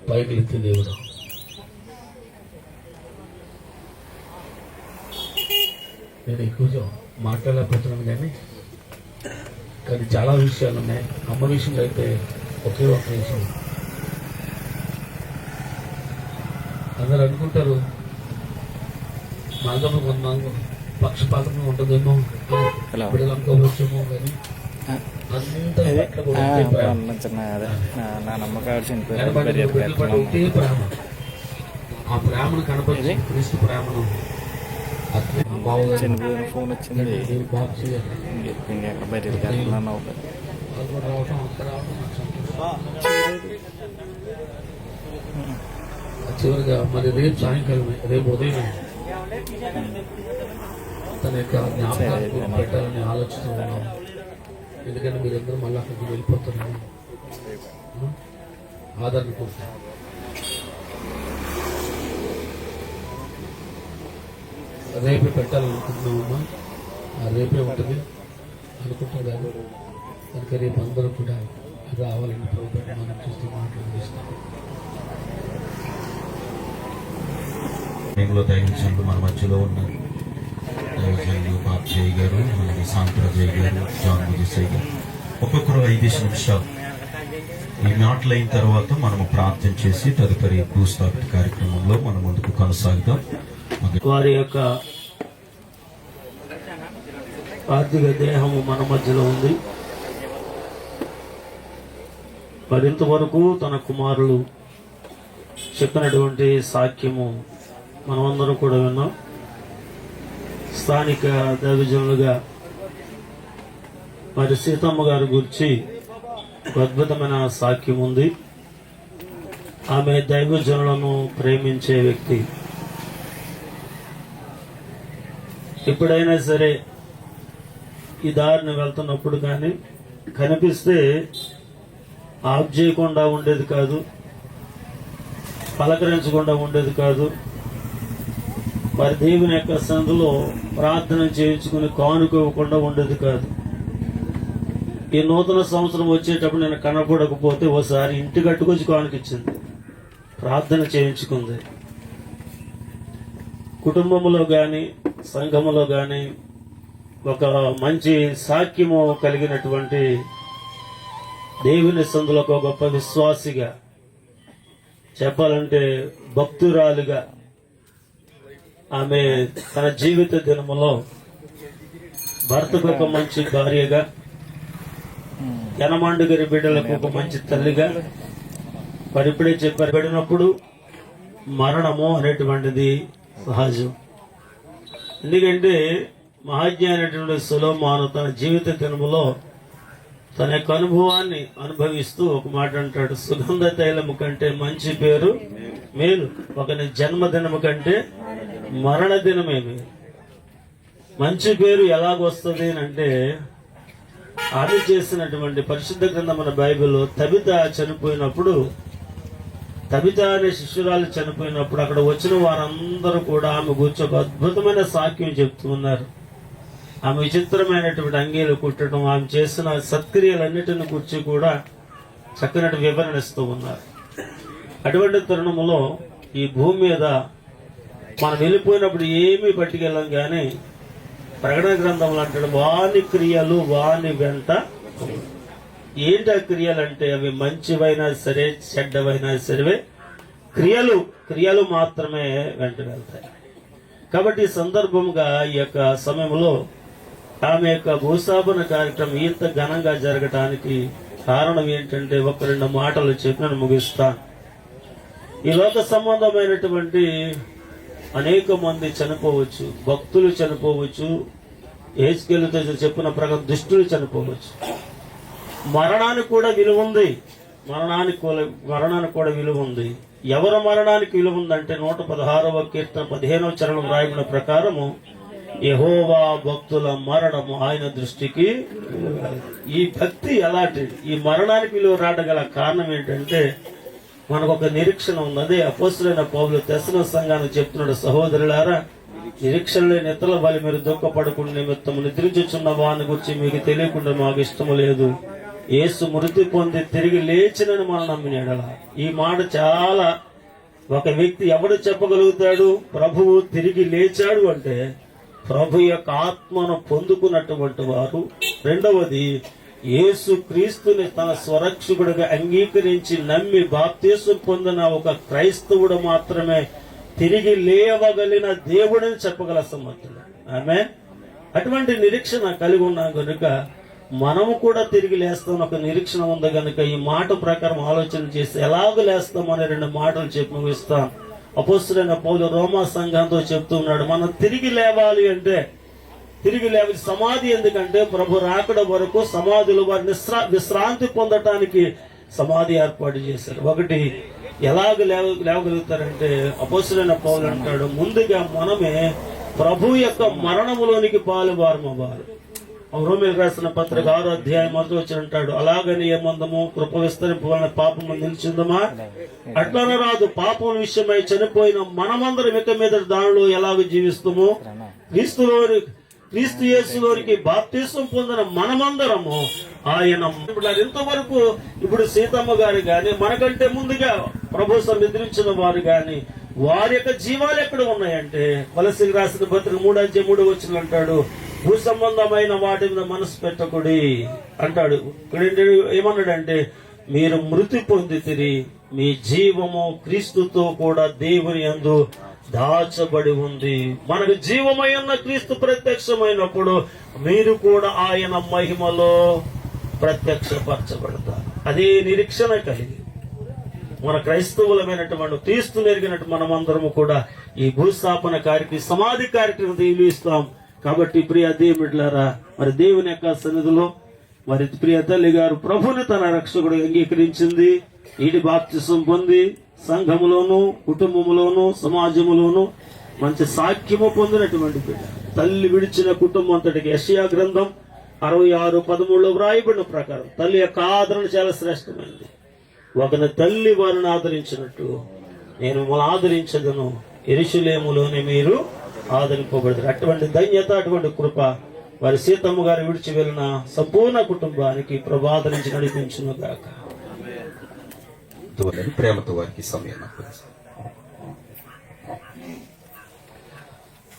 పైకి ఎత్తి దేవుడు. నేను ఎక్కువ మాట్లాడలేకపోతున్నాను కానీ చాలా విషయాలు ఉన్నాయి. అమ్మ విషయంలో అయితే ఒకే ఒక విషయం. అందరు అనుకుంటారు మా అమ్మకు కొంత పక్షపాతంగా ఉంటుందేమో, బిడ్డలు అనుకోవచ్చేమో, కానీ ఒకే ప్రేమ. ఆ ప్రేమను కనపరిచి క్రీస్తు ప్రేమను ఫోన్ వచ్చింది చివరిగా మరి రేపు సాయంకాలం, రేపు ఉదయం తన యొక్క జ్ఞాపకాలు పెట్టాలని ఆలోచిస్తూ ఉన్నాం. ఎందుకంటే మీరందరూ మళ్ళీ అక్కడికి వెళ్ళిపోతున్నారు. ఆదరణ కోసం రేపే పెట్టాలనుకుంటున్నామమ్మా. రేపే ఉంటుంది అనుకుంటా కానీ కనుక రేపు అందరూ కూడా రావాలని ప్రోగ్రాం మనం చూస్తూ మాట్లాడిస్తాం. దైవించినప్పుడు మన మధ్యలో ఉన్నారు. దైవజనులు బాబ్జయ్ గారు, అలాగే సాంప్రజయ్ గారు, జాన్ ముజసయ్ గారు ఒక్కొక్కరు 5 నిమిషాలు ఈ మాటలు అయిన తర్వాత మనము ప్రార్థన చేసి తదుపరి భూస్థాపిత కార్యక్రమంలో మనం ముందుకు కొనసాగుతాం. వారి యొక్క ఆర్థిక దేహము మన మధ్యలో ఉంది. మరింతవరకు తన కుమారులు చెప్పినటువంటి సాక్ష్యము మనమందరం కూడా విన్నాం. స్థానిక దైవజనులుగా మరి సీతమ్మ గారి గురించి అద్భుతమైన సాక్ష్యం ఉంది. ఆమె దైవజనులను ప్రేమించే వ్యక్తి. ఎప్పుడైనా సరే ఈ దారిని వెళ్తున్నప్పుడు కానీ కనిపిస్తే ఆఫ్ చేయకుండా ఉండేది కాదు, పలకరించకుండా ఉండేది కాదు. మరి దేవుని యొక్క సందులో ప్రార్థన చేయించుకుని కానుకోకుండా ఉండేది కాదు. ఈ నూతన సంవత్సరం వచ్చేటప్పుడు నేను కనపడకపోతే ఓసారి ఇంటి కట్టుకొచ్చి కానుకిచ్చింది, ప్రార్థన చేయించుకుంది. కుటుంబంలో గాని సంఘములో గాని ఒక మంచి సాక్ష్యము కలిగినటువంటి దేవుని సందులో ఒక గొప్ప విశ్వాసిగా, చెప్పాలంటే భక్తురాలుగా ఆమె తన జీవిత దినములో భర్తకు ఒక మంచి భార్యగా, యనమాండుగారి బిడ్డలకు ఒక మంచి తల్లిగా, మరి ఇప్పుడే చెప్పారు పడినప్పుడు మరణము అనేటువంటిది సహజం. ఎందుకంటే మహాజ్ఞానటువంటి సొలొమోను తన జీవిత దినములో తన యొక్క అనుభవాన్ని అనుభవిస్తూ ఒక మాట అంటాడు, సుగంధ తైలము కంటే మంచి పేరు మేలు, ఒకని జన్మదినము కంటే మరణ దినమే మేలు. మంచి పేరు ఎలాగొస్తుంది అంటే ఆమె చేసినటువంటి పరిశుద్ధ గ్రంథమైన బైబిల్లో తబిత చనిపోయినప్పుడు, తబిత అనే శిష్యురాలు చనిపోయినప్పుడు అక్కడ వచ్చిన వారందరూ కూడా ఆమె గురించి ఒక అద్భుతమైన సాక్ష్యం చెప్తూ ఉన్నారు. ఆమె విచిత్రమైనటువంటి అంగీలు కుట్టడం, ఆమె చేసిన సత్క్రియలన్నిటిని గురించి కూడా చక్కనటి వివరణ ఇస్తూ ఉన్నారు. అటువంటి తరుణంలో ఈ భూమి మీద మనం వెళ్ళిపోయినప్పుడు ఏమీ పట్టుకెళ్ళాం కానీ ప్రకటన గ్రంథంలో అంటాడు వాని క్రియలు వాని వెంట. ఏంటి ఆ క్రియలు అంటే అవి మంచివైనా సరే చెడ్డవైనా సరే క్రియలు మాత్రమే వెంట వెళ్తాయి. కాబట్టి ఈ సందర్భంగా ఈ యొక్క సమయంలో ఆమె యొక్క భూస్థాపన కార్యక్రమం ఇంత ఘనంగా జరగటానికి కారణం ఏంటంటే 1-2 మాటలు చెప్పిన ముగిస్తాను. ఈ లోక సంబంధమైనటువంటి అనేక మంది చనిపోవచ్చు, భక్తులు చనిపోవచ్చు, హెచ్కేలుతో చెప్పిన ప్రకారం దుష్టులు చనిపోవచ్చు. మరణానికి కూడా విలువ ఉంది. మరణానికి కూడా విలువ ఉంది. ఎవరి మరణానికి విలువ ఉందంటే 116వ కీర్తన 15వ చరణం రాయబడిన ప్రకారము యెహోవా భక్తుల మరణము ఆయన దృష్టికి. ఈ భక్తి ఎలాంటిది? ఈ మరణానికి విలువ రావడం కారణం ఏంటంటే మనకు ఒక నిరీక్షణ ఉంది. అదే అపోస్తలుడైన పౌలు తెస్సలోనిక సంఘానికి చెప్తున్నాడు, సహోదరులారా నిరీక్షణ లేని ఇతరుల వల్ల మీరు దుఃఖపడకుండా నిమిత్తము నిద్రించుచున్న వాని గురించి మీకు తెలియకుండా మాకు ఇష్టము లేదు. యేసు మృతి పొంది తిరిగి లేచినని మనం నమ్మినాడు. ఈ మాట చాలా, ఒక వ్యక్తి ఎవడు చెప్పగలుగుతాడు ప్రభువు తిరిగి లేచాడు అంటే ప్రభు యొక్క ఆత్మను పొందుకున్నటువంటి వారు. రెండవది యేసు క్రీస్తుని తన స్వరక్షకుడిగా అంగీకరించి నమ్మి బాప్తీసం పొందిన ఒక క్రైస్తవుడు మాత్రమే తిరిగి లేవగలిగిన దేవుడని చెప్పగల సమర్థుడు. ఆమేన్. అటువంటి నిరీక్షణ కలిగి ఉన్నాం కనుక మనము కూడా తిరిగి లేస్తాం ఒక నిరీక్షణ ఉంది కనుక ఈ మాట ప్రకారం ఆలోచన చేసి ఎలాగ లేస్తాం అనే 2 మాటలు చెప్పి ముగిస్తాం. అపోస్తలుడైన పౌలు రోమా సంఘంతో చెప్తూ ఉన్నాడు, మనం తిరిగి లేవాలి అంటే తిరిగి లేవాలి. సమాధి ఎందుకంటే ప్రభు రాకడ వరకు సమాధులు వారి విశ్రాంతి పొందటానికి సమాధి ఏర్పాటు చేశారు. ఒకటి ఎలాగ లేవగలుగుతారంటే అపోస్తలుడైన పౌలు అంటాడు, ముందుగా మనమే ప్రభు యొక్క మరణములోనికి పాలువారమవ్వాలి. రోమీయులకు రాసిన పత్రిక 6వ అధ్యాయం 1వ వచనం అంటాడు, అలాగని ఏమందము కృప విస్తరింపు వలన పాపము నిలిచిందమా? అట్లనే రాదు. పాపం విషయమై చనిపోయిన మనమందరం ఇక మీద దానిలో ఎలాగ జీవిస్తాము? క్రీస్తు యేసులోనికి బాప్తీసం పొందిన మనమందరము ఆయన. ఇంతవరకు ఇప్పుడు సీతమ్మ గారు గాని మనకంటే ముందుగా ప్రభు నిద్రించిన వారు గాని వారి యొక్క జీవాలు ఎక్కడ ఉన్నాయంటే కొలసీకి రాసిన పత్రిక 3:3 అంటాడు, భూ సంబంధమైన వాటి మీద మనసు పెట్టకుడి అంటాడు. ఇక్కడ ఏమన్నాడంటే మీరు మృతి పొందితిరి, మీ జీవము క్రీస్తుతో కూడా దేవుని యందు దాచబడి ఉంది. మనకు జీవమై ఉన్న క్రీస్తు ప్రత్యక్షమైనప్పుడు మీరు కూడా ఆయన మహిమలో ప్రత్యక్షపరచబడతారు. అదే నిరీక్షణ కలిగి మన క్రైస్తవులమైనటువంటి క్రీస్తు నెరిగినట్టు మనమందరము కూడా ఈ భూస్థాపన కార్యక్రమం, సమాధి కార్యక్రమం దీవిస్తాం. కాబట్టి ప్రియ దేవుడిలారా, మరి దేవుని యొక్క సన్నిధిలో మరి ప్రియ తల్లి గారు ప్రభుని తన రక్షకుడు అంగీకరించింది. నీటి బాప్తిసం పొంది సంఘములోను, కుటుంబములోను, సమాజములోను మంచి సాఖ్యము పొందినటువంటి బిడ్డ. తల్లి విడిచిన కుటుంబం అంతటికి యెషయా గ్రంథం 66:13 వ్రాయబడిన ప్రకారం తల్లి యొక్క ఆదరణ చాలా శ్రేష్టమైనది. ఒకని తల్లి వారిని ఆదరించినట్టు నేను మిమ్మల్ని ఆదరించదను, యెరూషలేములోనే మీరు ఆదరింపబడతారు. అటువంటి ధన్యత, అటువంటి కృప వారి సీతమ్మ గారు విడిచి వెళ్ళిన సంపూర్ణ కుటుంబానికి ప్రభు ఆదరించి నడిపించును గాక. ప్రేమతో వారికి సమయం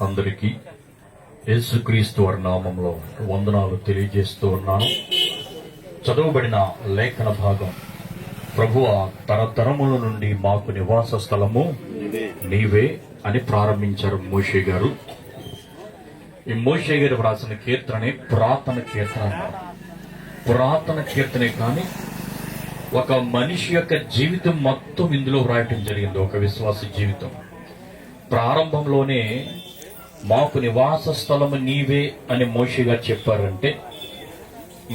అందరికీ యేసుక్రీస్తు వారి నామంలో వందనాలు తెలియజేస్తూ ఉన్నాను. చదవబడిన లేఖన భాగం, ప్రభువా తరతరముల నుండి మాకు నివాస స్థలము నీవే అని ప్రారంభించారు మోషే గారు. ఈ మోషే గారు వ్రాసిన కీర్తనే పురాతన కీర్తన అన్నారు. పురాతన కీర్తనే కానీ ఒక మనిషి యొక్క జీవితం మొత్తం ఇందులో వ్రాయటం జరిగింది. ఒక విశ్వాస జీవితం ప్రారంభంలోనే మాకు నివాస స్థలము నీవే అని మోషే గారు చెప్పారంటే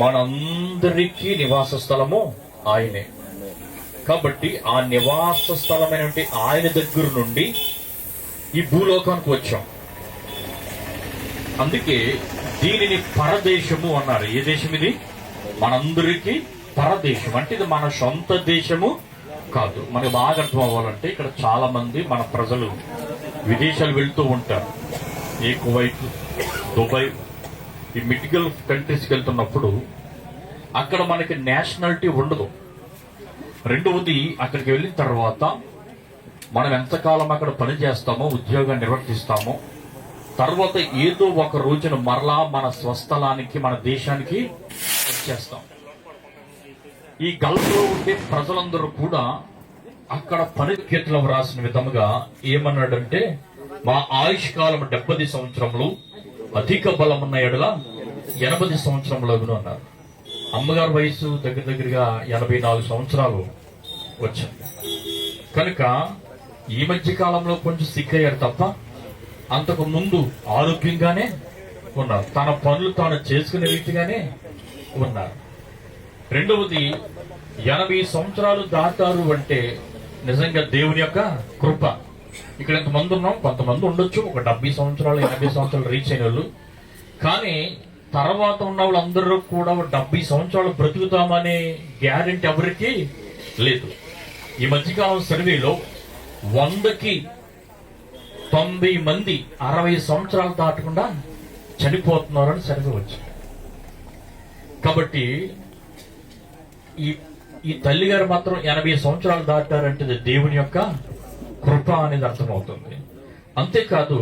మనందరికీ నివాస స్థలము ఆయనే. కాబట్టి ఆ నివాస స్థలమైనటువంటి ఆయన దగ్గర నుండి ఈ భూలోకానికి వచ్చాం. అందుకే దీనిని పరదేశము అన్నారు. ఏ దేశం ఇది? మనందరికీ పరదేశం. అంటే ఇది మన సొంత దేశము కాదు. మనకు బాగా అర్థం అవ్వాలంటే ఇక్కడ చాలా మంది మన ప్రజలు విదేశాలు వెళ్తూ ఉంటారు. ఏ కువైట్, దుబాయ్, ఈ మిడిల్ కంట్రీస్కి వెళ్తున్నప్పుడు అక్కడ మనకి నేషనాలిటీ ఉండదు. రెండవది, అక్కడికి వెళ్ళిన తర్వాత మనం ఎంతకాలం అక్కడ పని చేస్తామో, ఉద్యోగాన్ని నిర్వర్తిస్తామో, తర్వాత ఏదో ఒక రోజున మరలా మన స్వస్థలానికి, మన దేశానికి వచ్చేస్తాం. ఈ గల్ఫ్ లో ఉండే ప్రజలందరూ కూడా అక్కడ పని కీర్తనలో రాసిన విధముగా ఏమన్నాడంటే, మా ఆయుష్ కాలం 70 సంవత్సరములు, అధిక బలమున్న ఎడల 80 సంవత్సరములు అన్నారు. అమ్మగారి వయసు దగ్గర దగ్గరగా 84 సంవత్సరాలు వచ్చింది. కనుక ఈ మధ్య కాలంలో కొంచెం సిక్కయ్యారు తప్ప అంతకు ముందు ఆరోగ్యంగానే ఉన్నారు. తన పనులు తాను చేసుకునే రీతిగానే ఉన్నారు. రెండవది, 80 సంవత్సరాలు దాటారు అంటే నిజంగా దేవుని యొక్క కృప. ఇక్కడ ఎంతమంది ఉన్నాం? కొంతమంది ఉండొచ్చు ఒక 70 సంవత్సరాలు 80 సంవత్సరాలు రీచ్ అయిన వాళ్ళు. కానీ తర్వాత ఉన్న వాళ్ళందరూ కూడా 70 సంవత్సరాలు బ్రతుకుతామనే గ్యారెంటీ ఎవరికి లేదు. ఈ మధ్యకాలం సర్వేలో 100కి 90 మంది 60 సంవత్సరాలు దాటకుండా చనిపోతున్నారని సర్వే వచ్చింది. కాబట్టి ఈ తల్లి గారు మాత్రం 80 సంవత్సరాలు దాటారంటే దేవుని యొక్క కృప అనేది అర్థమవుతుంది. అంతేకాదు,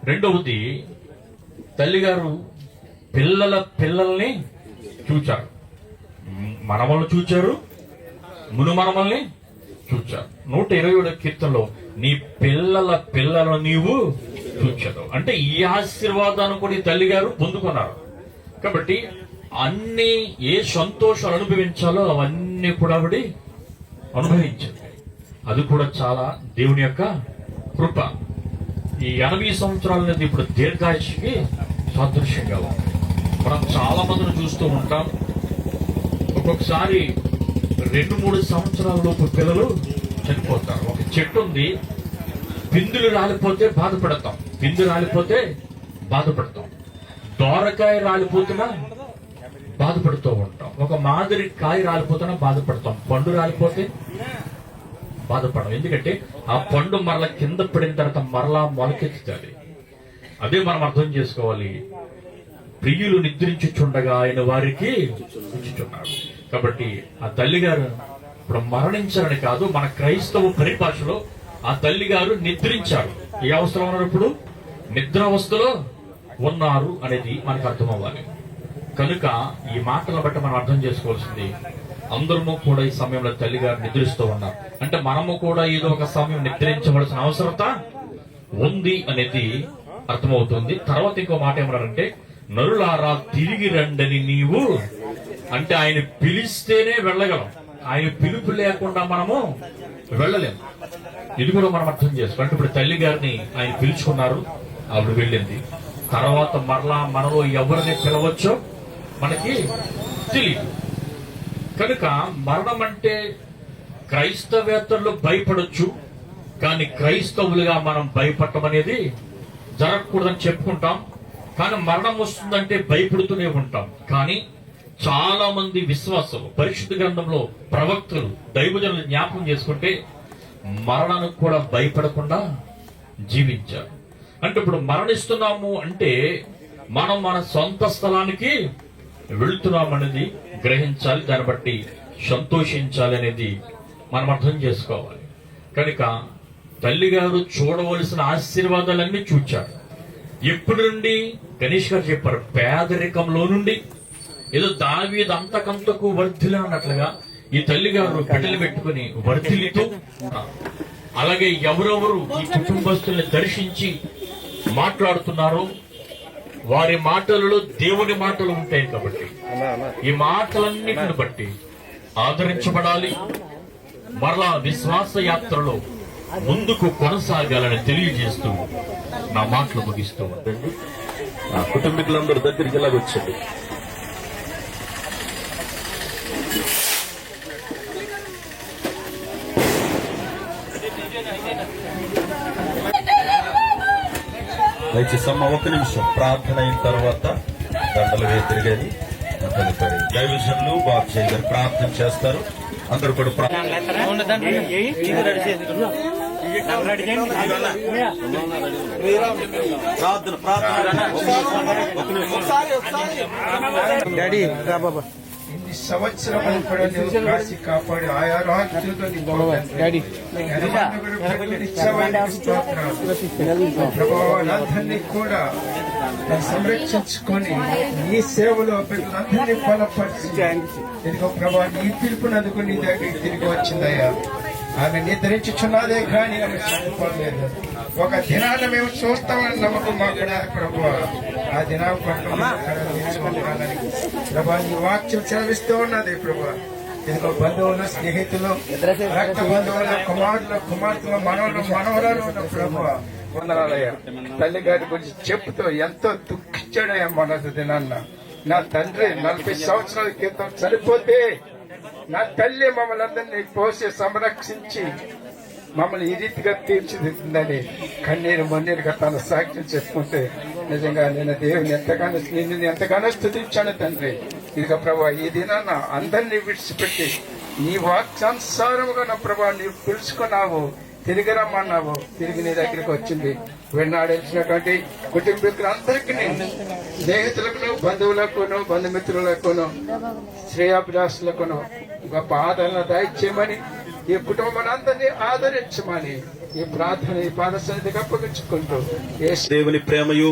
రెండవది, తల్లిగారు పిల్లల్ని చూచారు, మనమల్ని చూచారు, మునుమనమల్ని చూచారు. 127 కీర్తనలో నీ పిల్లలను నీవు చూచారు అంటే ఈ ఆశీర్వాదాన్ని కూడా ఈ తల్లిగారు పొందుకున్నారు. కాబట్టి అన్ని ఏ సంతోషాలు అనుభవించాలో అవన్నీ కూడా ఆవిడ అనుభవించింది. అది కూడా చాలా దేవుని యొక్క కృప. ఈ 80 సంవత్సరాలు అనేది ఇప్పుడు దీర్ఘాయుషుకి సాదృశ్యంగా ఉంది. మనం చాలా మందిని చూస్తూ ఉంటాం. ఒక్కొక్కసారి 2-3 సంవత్సరాల లోపు పిల్లలు చనిపోతారు. ఒక చెట్టు ఉంది, పిందులు రాలిపోతే బాధపడతాం, పిందు రాలిపోతే బాధపడతాం, దోరకాయ రాలిపోతున్నా బాధపడుతూ ఉంటాం, ఒక మాదిరి కాయ రాలిపోతున్నా బాధపడతాం, పండు రాలిపోతే బాధపడం. ఎందుకంటే ఆ పండు మరలా కింద పడిన తర్వాత మరలా మొలకెత్తుతుంది. అదే మనం అర్థం చేసుకోవాలి. ప్రియులు నిద్రించుచుండగా ఆయన వారికి ఉంచుచున్నాడు. కాబట్టి ఆ తల్లి గారు ఇప్పుడు మరణించారని కాదు, మన క్రైస్తవ పరిభాషలో ఆ తల్లి గారు నిద్రించారు. ఏ అవస్థలో ఉన్నారు? ఇప్పుడు నిద్రావస్థలో ఉన్నారు అనేది మనకు అర్థం అవ్వాలి. కనుక ఈ మాటలను బట్టి మనం అర్థం చేసుకోవాల్సింది, అందరము కూడా ఈ సమయంలో తల్లి గారు నిద్రిస్తూ ఉన్నారు అంటే మనము కూడా ఏదో ఒక సమయం నిద్రించవలసిన అవసరత ఉంది అనేది అర్థమవుతుంది. తర్వాత ఇంకో మాట ఏమన్నారంటే, నరులారా తిరిగి రండని నీవు, అంటే ఆయన పిలిస్తేనే వెళ్ళగలం, ఆయన పిలుపు లేకుండా మనము వెళ్ళలేము. ఇది కూడా మనం అర్థం చేసుకోవాలి. ఇప్పుడు తల్లి గారిని ఆయన పిలుచుకున్నారు, ఆవిడ వెళ్ళింది. తర్వాత మరలా మనలో ఎవరిని పిలవచ్చో మనకి తెలియదు. కనుక మరణం అంటే క్రైస్తవేతరులు భయపడొచ్చు, కానీ క్రైస్తవులుగా మనం భయపడటం అనేది జరగకూడదని చెప్పుకుంటాం. కానీ మరణం వస్తుందంటే భయపడుతూనే ఉంటాం. కానీ చాలా మంది విశ్వాసులు పరిశుద్ధ గ్రంథంలో ప్రవక్తలు దైవజనులు జ్ఞాపకం చేసుకుంటే మరణానికి కూడా భయపడకుండా జీవించారు. అంటే ఇప్పుడు మరణిస్తున్నాము అంటే మనం మన సొంత స్థలానికి వెళుతున్నాం అనేది గ్రహించాలి, దాన్ని బట్టి సంతోషించాలి అనేది మనం అర్థం చేసుకోవాలి. కనుక తల్లి గారు చూడవలసిన ఆశీర్వాదాలన్నీ చూచారు. ఎప్పటి నుండి? గణేష్ గారు చెప్పారు, పేదరికంలో నుండి ఏదో దావీదు అంతకంతకు వర్ధిల్లి అన్నట్లుగా ఈ తల్లి గారు బిడ్డలు పెట్టుకుని వర్ధిల్లుతూ, అలాగే ఎవరెవరు ఈ కుటుంబస్తుల్ని దర్శించి మాట్లాడుతున్నారో వారి మాటలలో దేవుని మాటలు ఉంటాయి. కాబట్టి ఈ మాటలన్నిటిని బట్టి ఆదరించబడాలి, మరలా విశ్వాస యాత్రలో ముందుకు కొనసాగాలని తెలియజేస్తూ నా మాటలు ముగిస్తూ ఉండండి. ఆ కుటుంబీకులందరూ దగ్గరికి ఇలాగొచ్చండి. దయచేసి అమ్మ ఒక్క నిమిషం ప్రార్థన అయిన తర్వాత దండలు వేతిరిగేది దైవజనులు బాబ్జీ గారు ప్రార్థన చేస్తారు. అందరూ కూడా డాడీ రా బాబా. ఇన్ని సంవత్సరాలు కూడా నువ్వు కాసి కాపాడి ఆయా రాజ్యంతో ప్రభావాలందరినీ కూడా సంరక్షించుకొని నీ సేవలో పిల్లలందరినీ బలపరిచి ఇదిగో ప్రభావ నీ పిలుపునందుకు నీ దగ్గరికి తిరిగి వచ్చిందయ్యా. ఆమె నిద్రించుచున్నదే కానీ ఆమె చనిపోలేదు. ఒక దినాన్ని మేము చూస్తామని నమ్మకం మాకు ప్రభు. ఆ దినం ప్రభా నీ వాక్యం చదివిస్తూ ఉన్నది ప్రభు. ఇదిగో బంధువులు, స్నేహితులు, రక్త బంధువులు, కుమార్తెలు, మనవరాలు ఉన్న ప్రభు వందనాలయ్యా. తల్లి గారి గురించి చెప్తూ ఎంతో దుఃఖించాడయ్యా. మొన్నటి దినాన్న నా తండ్రి 40 సంవత్సరాల క్రితం చనిపోతే నా తల్లి మమ్మల్ని అందరినీ పోసి సంరక్షించి మమ్మల్ని ఈ రీతిగా తీర్చిదిద్దిందని కన్నీరు మొన్నీరుగా తన సాక్ష్యం చెప్పుకుంటే నిజంగా నేను దేవుని ఎంతగానో స్తుతించాను తండ్రి. ఇదిగో ప్రభా ఈ దినాన్న అందరినీ విడిచిపెట్టి నీ వాక్యానుసారముగా నా ప్రభా నీవు పిలుచుకున్నావు, తిరిగి రమ్మన్నావు, తిరిగి నీ దగ్గరికి వచ్చింది. వెన్నాడించినటువంటి కుటుంబీకులందరికీ, స్నేహితులకును, బంధువులకును, బంధుమిత్రులకును, శ్రేయాభిలాషులకును గొప్ప ఆదరణ దయచేయమని, ఈ కుటుంబాన్ని ఆదరించమని ఈ ప్రార్థన ఈ పాదసన్నిధికి అప్పగించుకుంటూ దేవుని ప్రేమయు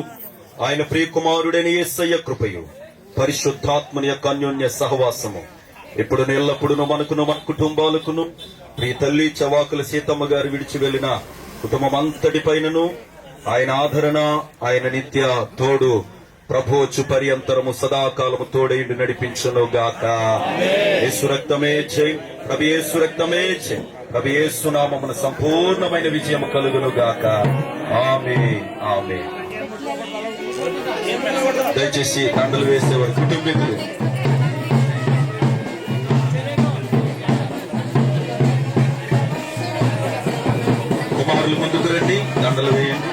ఆయన ప్రియకుమారుడైన యేసయ్య కృపయు పరిశుద్ధాత్మని యొక్క అన్యోన్య సహవాసము ఇప్పుడు ఎల్లప్పుడూ మనకును మన కుటుంబాలకును ప్రియ తల్లి చవాకుల సీతమ్మ గారు విడిచి వెళ్లిన కుటుంబం అంతటి పైనను ఆయన ఆదరణ, ఆయన నిత్య తోడు ప్రభోచు పర్యంతరము సదాకాలము తోడైండి నడిపించును గాక. యేసు రక్తమే జై, ప్రభు యేసు రక్తమే జై, ప్రభు యేసు నామమున సంపూర్ణమైన విజయం కలుగును గాక. ఆమేన్, ఆమేన్. దయచేసి దండలు వేసేవారు కుటుంబీకులు కుమారులు ముందుకు రండి, దండలు వేయండి.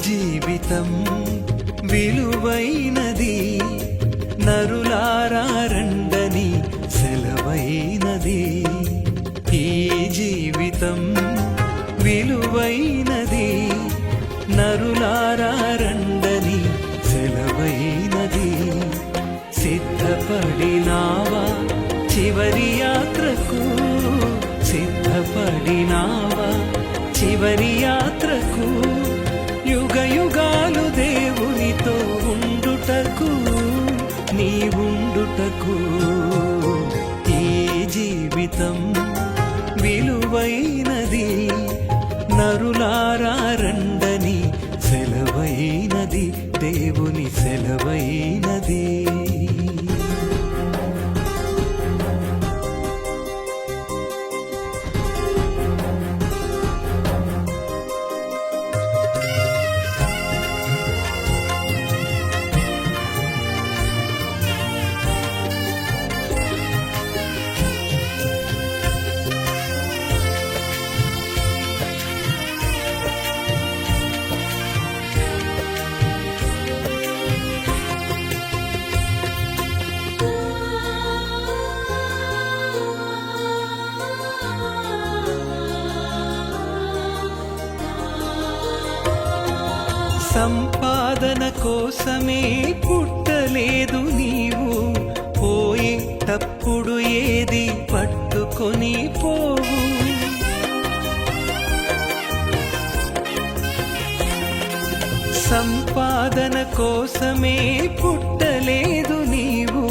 జీవితం విలువైనది, నరులారా రండని సెలవైనది. ఈ జీవితం విలువైనది, నరులారా రండని సెలవైనది. సిద్ధపడినావా చివరి యాత్రకు, సిద్ధపడినావా చివరి యాత్రకు, యుగ యుగాలు దేవునితో ఉండుటకు, నీవుండుటకు. ఈ జీవితం విలువైనది, నరులారా రండని సెలవైనది, దేవుని సెలవైనది. సంపాదన కోసమే పుట్టలేదు నీవు, పోయేటప్పుడు ఏది పట్టుకొని పోవు. సంపాదన కోసమే పుట్టలేదు నీవు,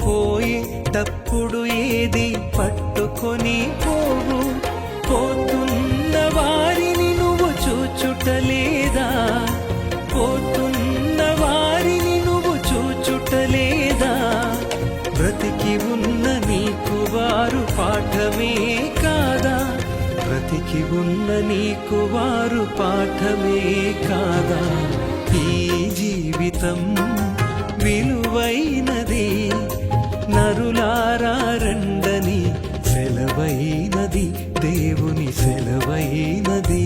పోయేటప్పుడు ఏది పట్టుకొని పోవు. పోతున్న వారిని నువ్వు చూచుటలేదా, పోతున్న వారిని నువ్వు చూచుటలేదా. బ్రతికి ఉన్న నీకు వారు పాఠమే కాదా, బ్రతికి ఉన్న నీకు వారు పాఠమే కాదా. ఈ జీవితం విలువైనది, నరులారా రండని సెలవైనది, దేవుని సెలవైనది.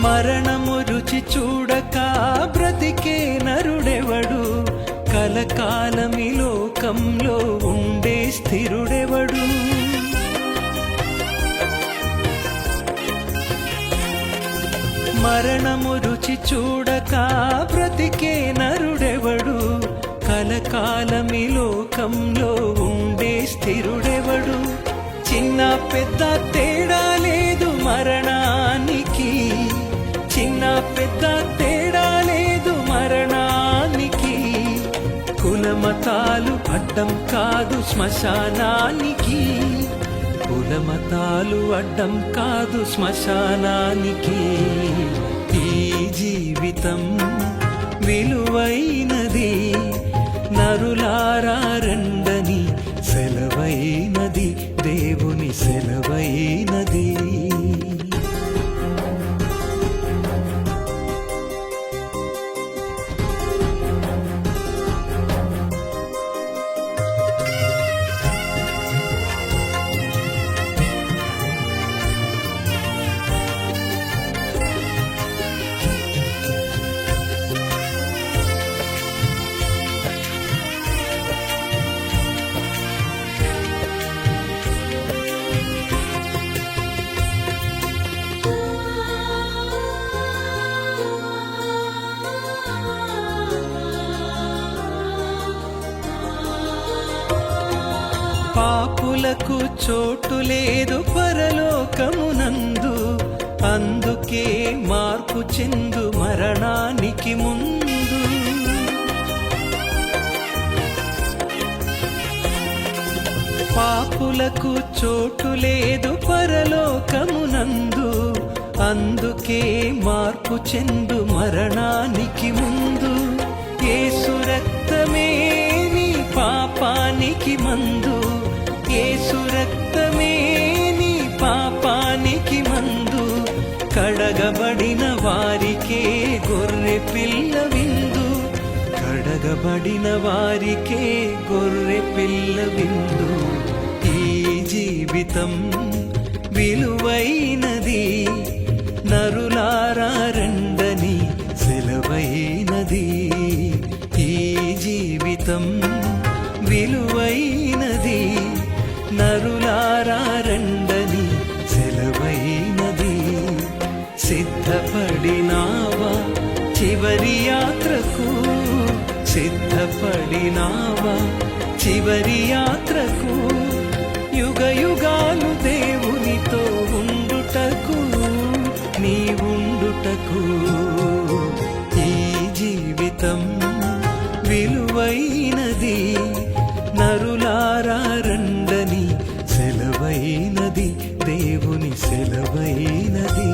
మరణము రుచి చూడక బ్రతికే నరుడెవడు, కలకాలమి లోకంలో ఉండే స్థిరుడెవడు. మరణము రుచి చూడక బ్రతికే నరుడెవడు, కలకాలమి లోకంలో ఉండే స్థిరుడెవడు. చిన్న పెద్ద తేడా లేదు మరణానికి, చిన్న పెద్ద తేడా లేదు మరణానికి. కులమతాలు అడ్డం కాదు శ్మశానానికి, కులమతాలు అడ్డం కాదు శ్మశానానికి. ఈ జీవితం విలువైనది, నరులారా రండని సెలవైనది, దేవుని సెలవైనది. పాపులకు చోటు లేదు పరలోకమునందు, అందుకే మార్పు చెందు మరణానికి ముందు. పాపులకు చోటు లేదు పరలోకమునందు, అందుకే మార్పు చెందు మరణానికి ముందు. యేసు రక్తమే నీ పాపానికి మందు, యేసు రక్తమే నీ పాపానికి మందు. కడగబడిన వారికే గొర్రె పిల్ల విందు, కడగబడిన వారికే గొర్రె పిల్ల విందు. ఈ జీవితం విలువైనది, నరులారా రండని సెలవైనది. ఈ జీవితం విలువైనది, నరులారా రండని సెలవైనది. సిద్ధపడినావా చివరి యాత్రకు, సిద్ధపడినావా చివరి యాత్రకు. యుగ యుగాలు దేవునితో ఉండుటకు, నీ ఉండుటకు. ఈ జీవితం విలువైనది, నరులారా రండని సెలవైనది, దేవుని సెలవైనది.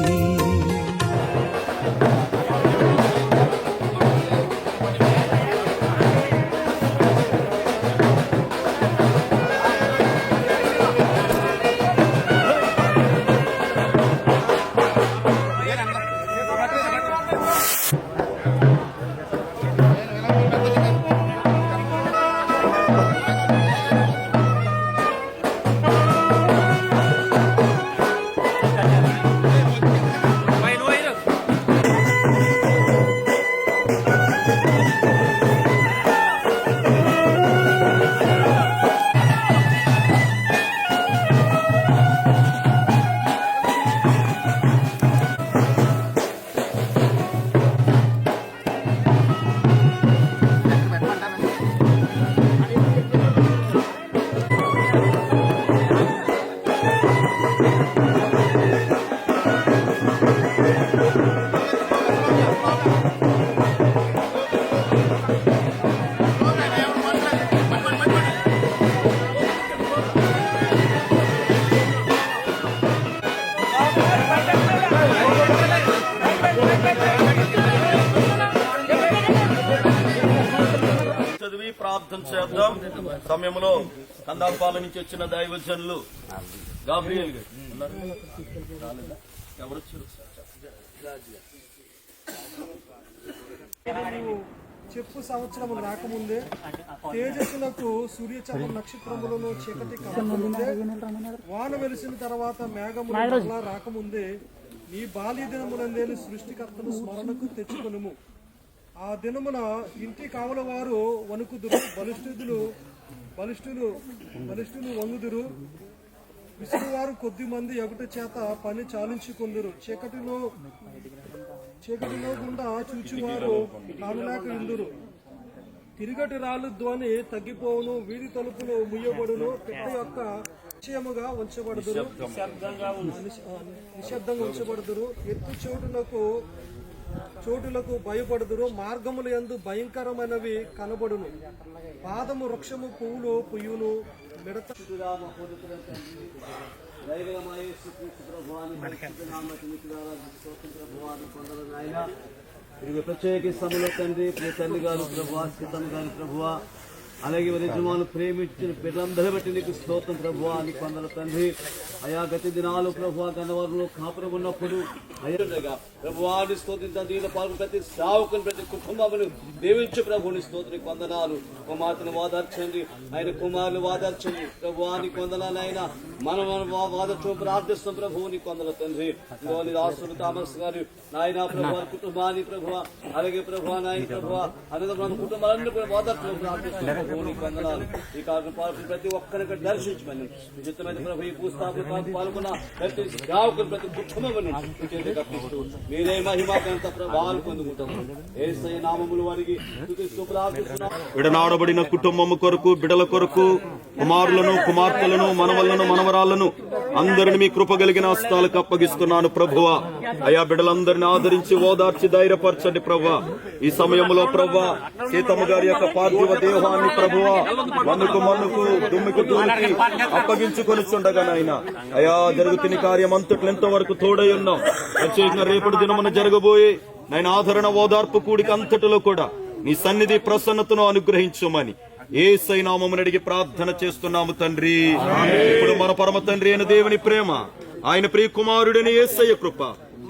చదివి ప్రార్థన చేద్దాం. సమయంలో కందాపాల నుంచి వచ్చిన దైవజనులు గాబ్రియల్ గారు ఎవరు చెప్పు సంవత్సరము రాకముందే, తేజస్సులకు సూర్యచంద్ర నక్షత్రములను చీకటి కమ్మకముందే, వాన వెలిసిన తర్వాత మేఘములు రాకముందే, నీ బాల్య దినమునందేని సృష్టికర్తను స్మరణకు తెచ్చుకొనుము. ఆ దినమున ఇంటి కావల వారు వణుకుదురు, బలిష్ఠులు వంగుదురు. విసురువారు కొద్ది మంది ఎగుట చేత పని చాలించుకుందురు. చీకటిలో గుండా చూచువారు కానులేక ఇందురు. తిరుగటి రాళ్ళు ధ్వని తగ్గిపోవును, వీధి తలుపులు ముయ్యబడును, పిట్ట యొక్క నిశ్చయముగా ఉంచబడుదురు, నిశ్శబ్దంగా ఉంచబడుదురు. ఎత్తు చోటులకు భయపడుదురు, మార్గముల యందు భయంకరమైనవి కనబడును. పాదము వృక్షము పువ్వులు పుయ్యును, మిడత ప్రత్యేక సమయంలో తండ్రి తల్లి గారు ప్రభువా, సీతమ్మ గారి ప్రభువా, అలాగే యజమానులు ప్రేమించిన బిడ్డలందరూ బట్టి నీకు స్తోత్రం ప్రభువా, నీకు వందల తండ్రి. అయా గతి దినాలు ప్రభువా గన్నవరంలో కాపురం ఉన్నప్పుడు అయ్యగా ప్రభువాని స్తోత్రం దీనిలో పాల్గొని ప్రతి సావుకుని ప్రతి కుటుంబమును దేవించు ప్రభుని స్తోత్రం వందనాలు. కుమార్తెను వాదార్చండి, ఆయన కుమారులు వాదార్చండి ప్రభువాని వందనాలు. ఆయన మనం వాదర్చు ప్రార్థిస్తాం ప్రభువుని కొందల తండ్రి. రాష్ట్రం థామస్ గారు నాయన ప్రభు కుటుంబాన్ని ప్రభు, అలాగే ప్రభు నాయన ప్రభు అలాగే మన కుటుంబాలన్నీ వాదర్చు ప్రార్థిస్తున్నాం ప్రభువుని వందనాలు. ఈ కార్యక్రమం పాల్గొని ప్రతి ఒక్కరికి దర్శించమని నిశ్చితమైన ప్రభు ఈ భూస్థాపన పాల్గొన్న ప్రతి సేవకులు ప్రతి కుటుంబమును మీరే మహిమ ఘనత ప్రభావాలు పొందుకుంటాము. యేసయ్య నామములు వారికి స్తుతిస్తూ ప్రార్థిస్తున్నాము. విడనాడబడిన కుటుంబము కొరకు, బిడల కొరకు, కుమారులను, కుమార్తెలను, మనవలను, మనవరాళ్లను అందరిని మీ కృప కలిగిన హస్తాలకు అప్పగిస్తున్నాను ప్రభువా. అయా బిడ్డలందరినీ ఆదరించి ఓదార్చి ధైర్యపరచండి ప్రభువా. ఈ సమయంలో ప్రభువా సీతమ్మ గారి యొక్క పార్థివ దేహాన్ని ప్రభువా మన్నుకు దుమ్మికి దూరికి అప్పగించుకొని చుండగా నాయన అయా జరుగుతున్న కార్యం అంతట్లు ఎంతవరకు తోడై ఉన్నాం. ప్రత్యేకంగా రేపటి దినమున జరగబోయే నాయన ఆదరణ ఓదార్పు కూడిక అంతటిలో కూడా నీ సన్నిధి ప్రసన్నతను అనుగ్రహించమని యేసయ్య నామమున అడిగి ప్రార్థన చేస్తున్నాము తండ్రి. ఇప్పుడు మన పరమ తండ్రి అయిన దేవుని ప్రేమ, ఆయన ప్రియ కుమారుడైన యేసయ్య కృప,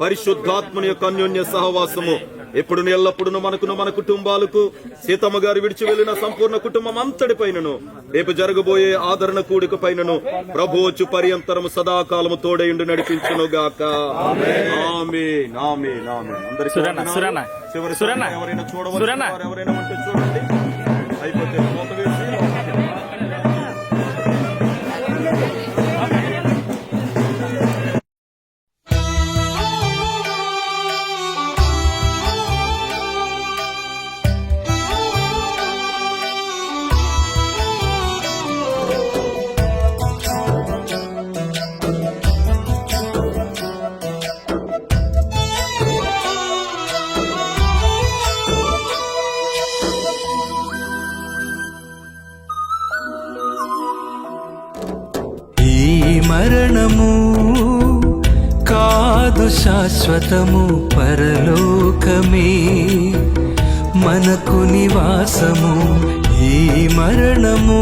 పరిశుద్ధాత్మని యొక్క అన్యోన్య సహవాసము ఎప్పుడు ఎల్లప్పుడూ మనకును, మన కుటుంబాలకు, సీతమ్మ గారు విడిచి వెళ్లిన సంపూర్ణ కుటుంబం అంతటి పైనను, రేపు జరగబోయే ఆదరణ కూడిక పైనను ప్రభువచ్చు పర్యంతరము సదాకాలము తోడైండు నడిపించును గాక. ఆమేన్, ఆమేన్, ఆమేన్. అందరికీ ఎవరైనా చూడవచ్చు, ఎవరైనా ఉంటే చూడండి. అయిపోతే మూత వేసి మరణము కాదు శాశ్వతము, పరలోకమే మనకు నివాసము. ఈ మరణము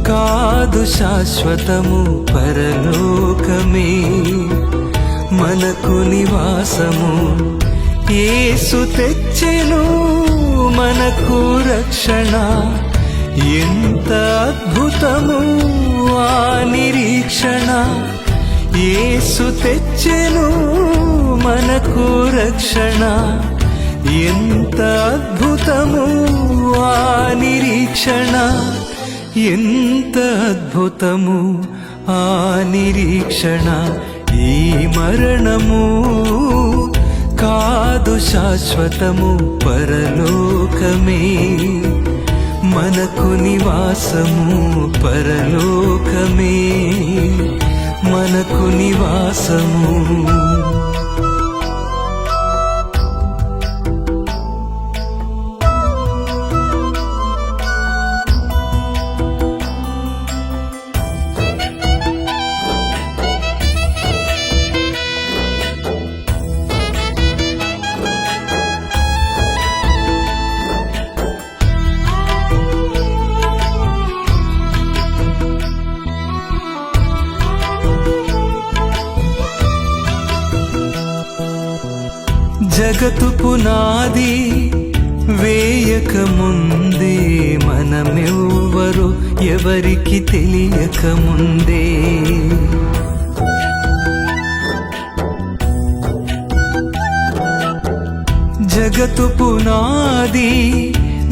కాదు శాశ్వతము, పరలోకమే మనకు నివాసము. యేసు తెచ్చెను మనకు రక్షణ, ఎంత అద్భుతము ఆ నిరీక్షణ. యేసు తెచ్చెను మనకు రక్షణ, ఎంత అద్భుతము ఆ నిరీక్షణ, ఎంత అద్భుతము ఆ నిరీక్షణ. ఈ మరణము కాదు శాశ్వతము, పరలోకమే మనకు నివాసము. పరలోకమే మనకు నివాసము. జగతు పునాది వేయక ముందే, మనమెవ్వరు ఎవరికి తెలియక ముందే, జగతు పునాది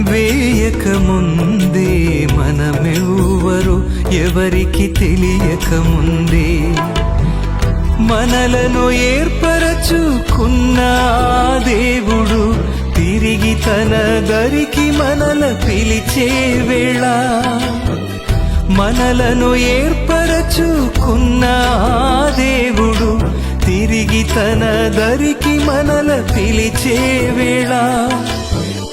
వేయక ముందే మనమెవ్వరు ఎవరికి తెలియక ముందే మనలను ఏర్పరచుకున్న దేవుడు తిరిగి తన దరికి మనల పిలిచే వేళ మనలను ఏర్పరచుకున్న దేవుడు తిరిగి తన దరికి మనల పిలిచే వేళ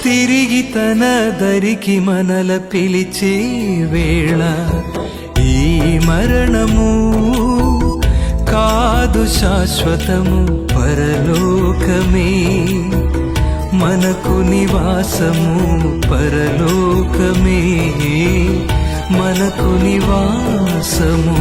తిరిగి తన దరికి మనల పిలిచే వేళ ఈ మరణము కాదు శాశ్వతము పరలోకమే మనకు నివాసము పరలోకమే మనకు నివాసము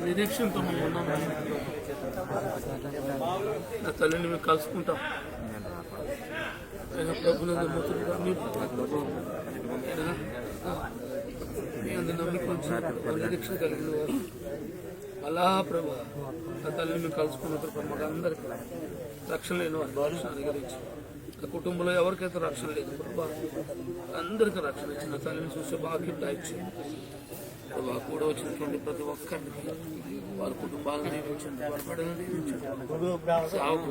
నిరీక్షణతో మేము ఉన్నాం. నా తల్లిని మేము కలుసుకుంటాం. ఆయన ప్రభునందు మూతులుగా మీ అందరి నమ్మిక ఉంచి నిరీక్షణ కలిగిన వారు అలా ప్రభు నా తల్లిని మేము కలుసుకున్నప్పుడు మాకు అందరికీ రక్షణ లేని వారికి రక్షణ అనుగ్రహించి నా కుటుంబంలో ఎవరికైతే రక్షణ లేదు ప్రభు అందరికీ రక్షణ ఇచ్చి నా తల్లిని చూసే భాగ్యం దాయిచ్చి ప్రభా కూడా వచ్చినటువంటి ప్రతి ఒక్కరిని వారి కుటుంబాలను దీవించండి, వారి పడను దీవించండి, సాగు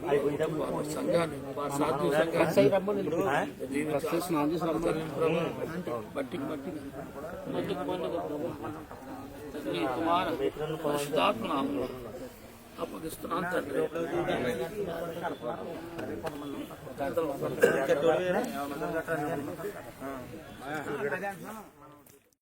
వారి సంఘాన్ని వారి సాధు సంఘాన్ని బట్టికి కుమార పరిశుద్ధాత్మ నామములో అప్పగిస్తున్నాను తండ్రి.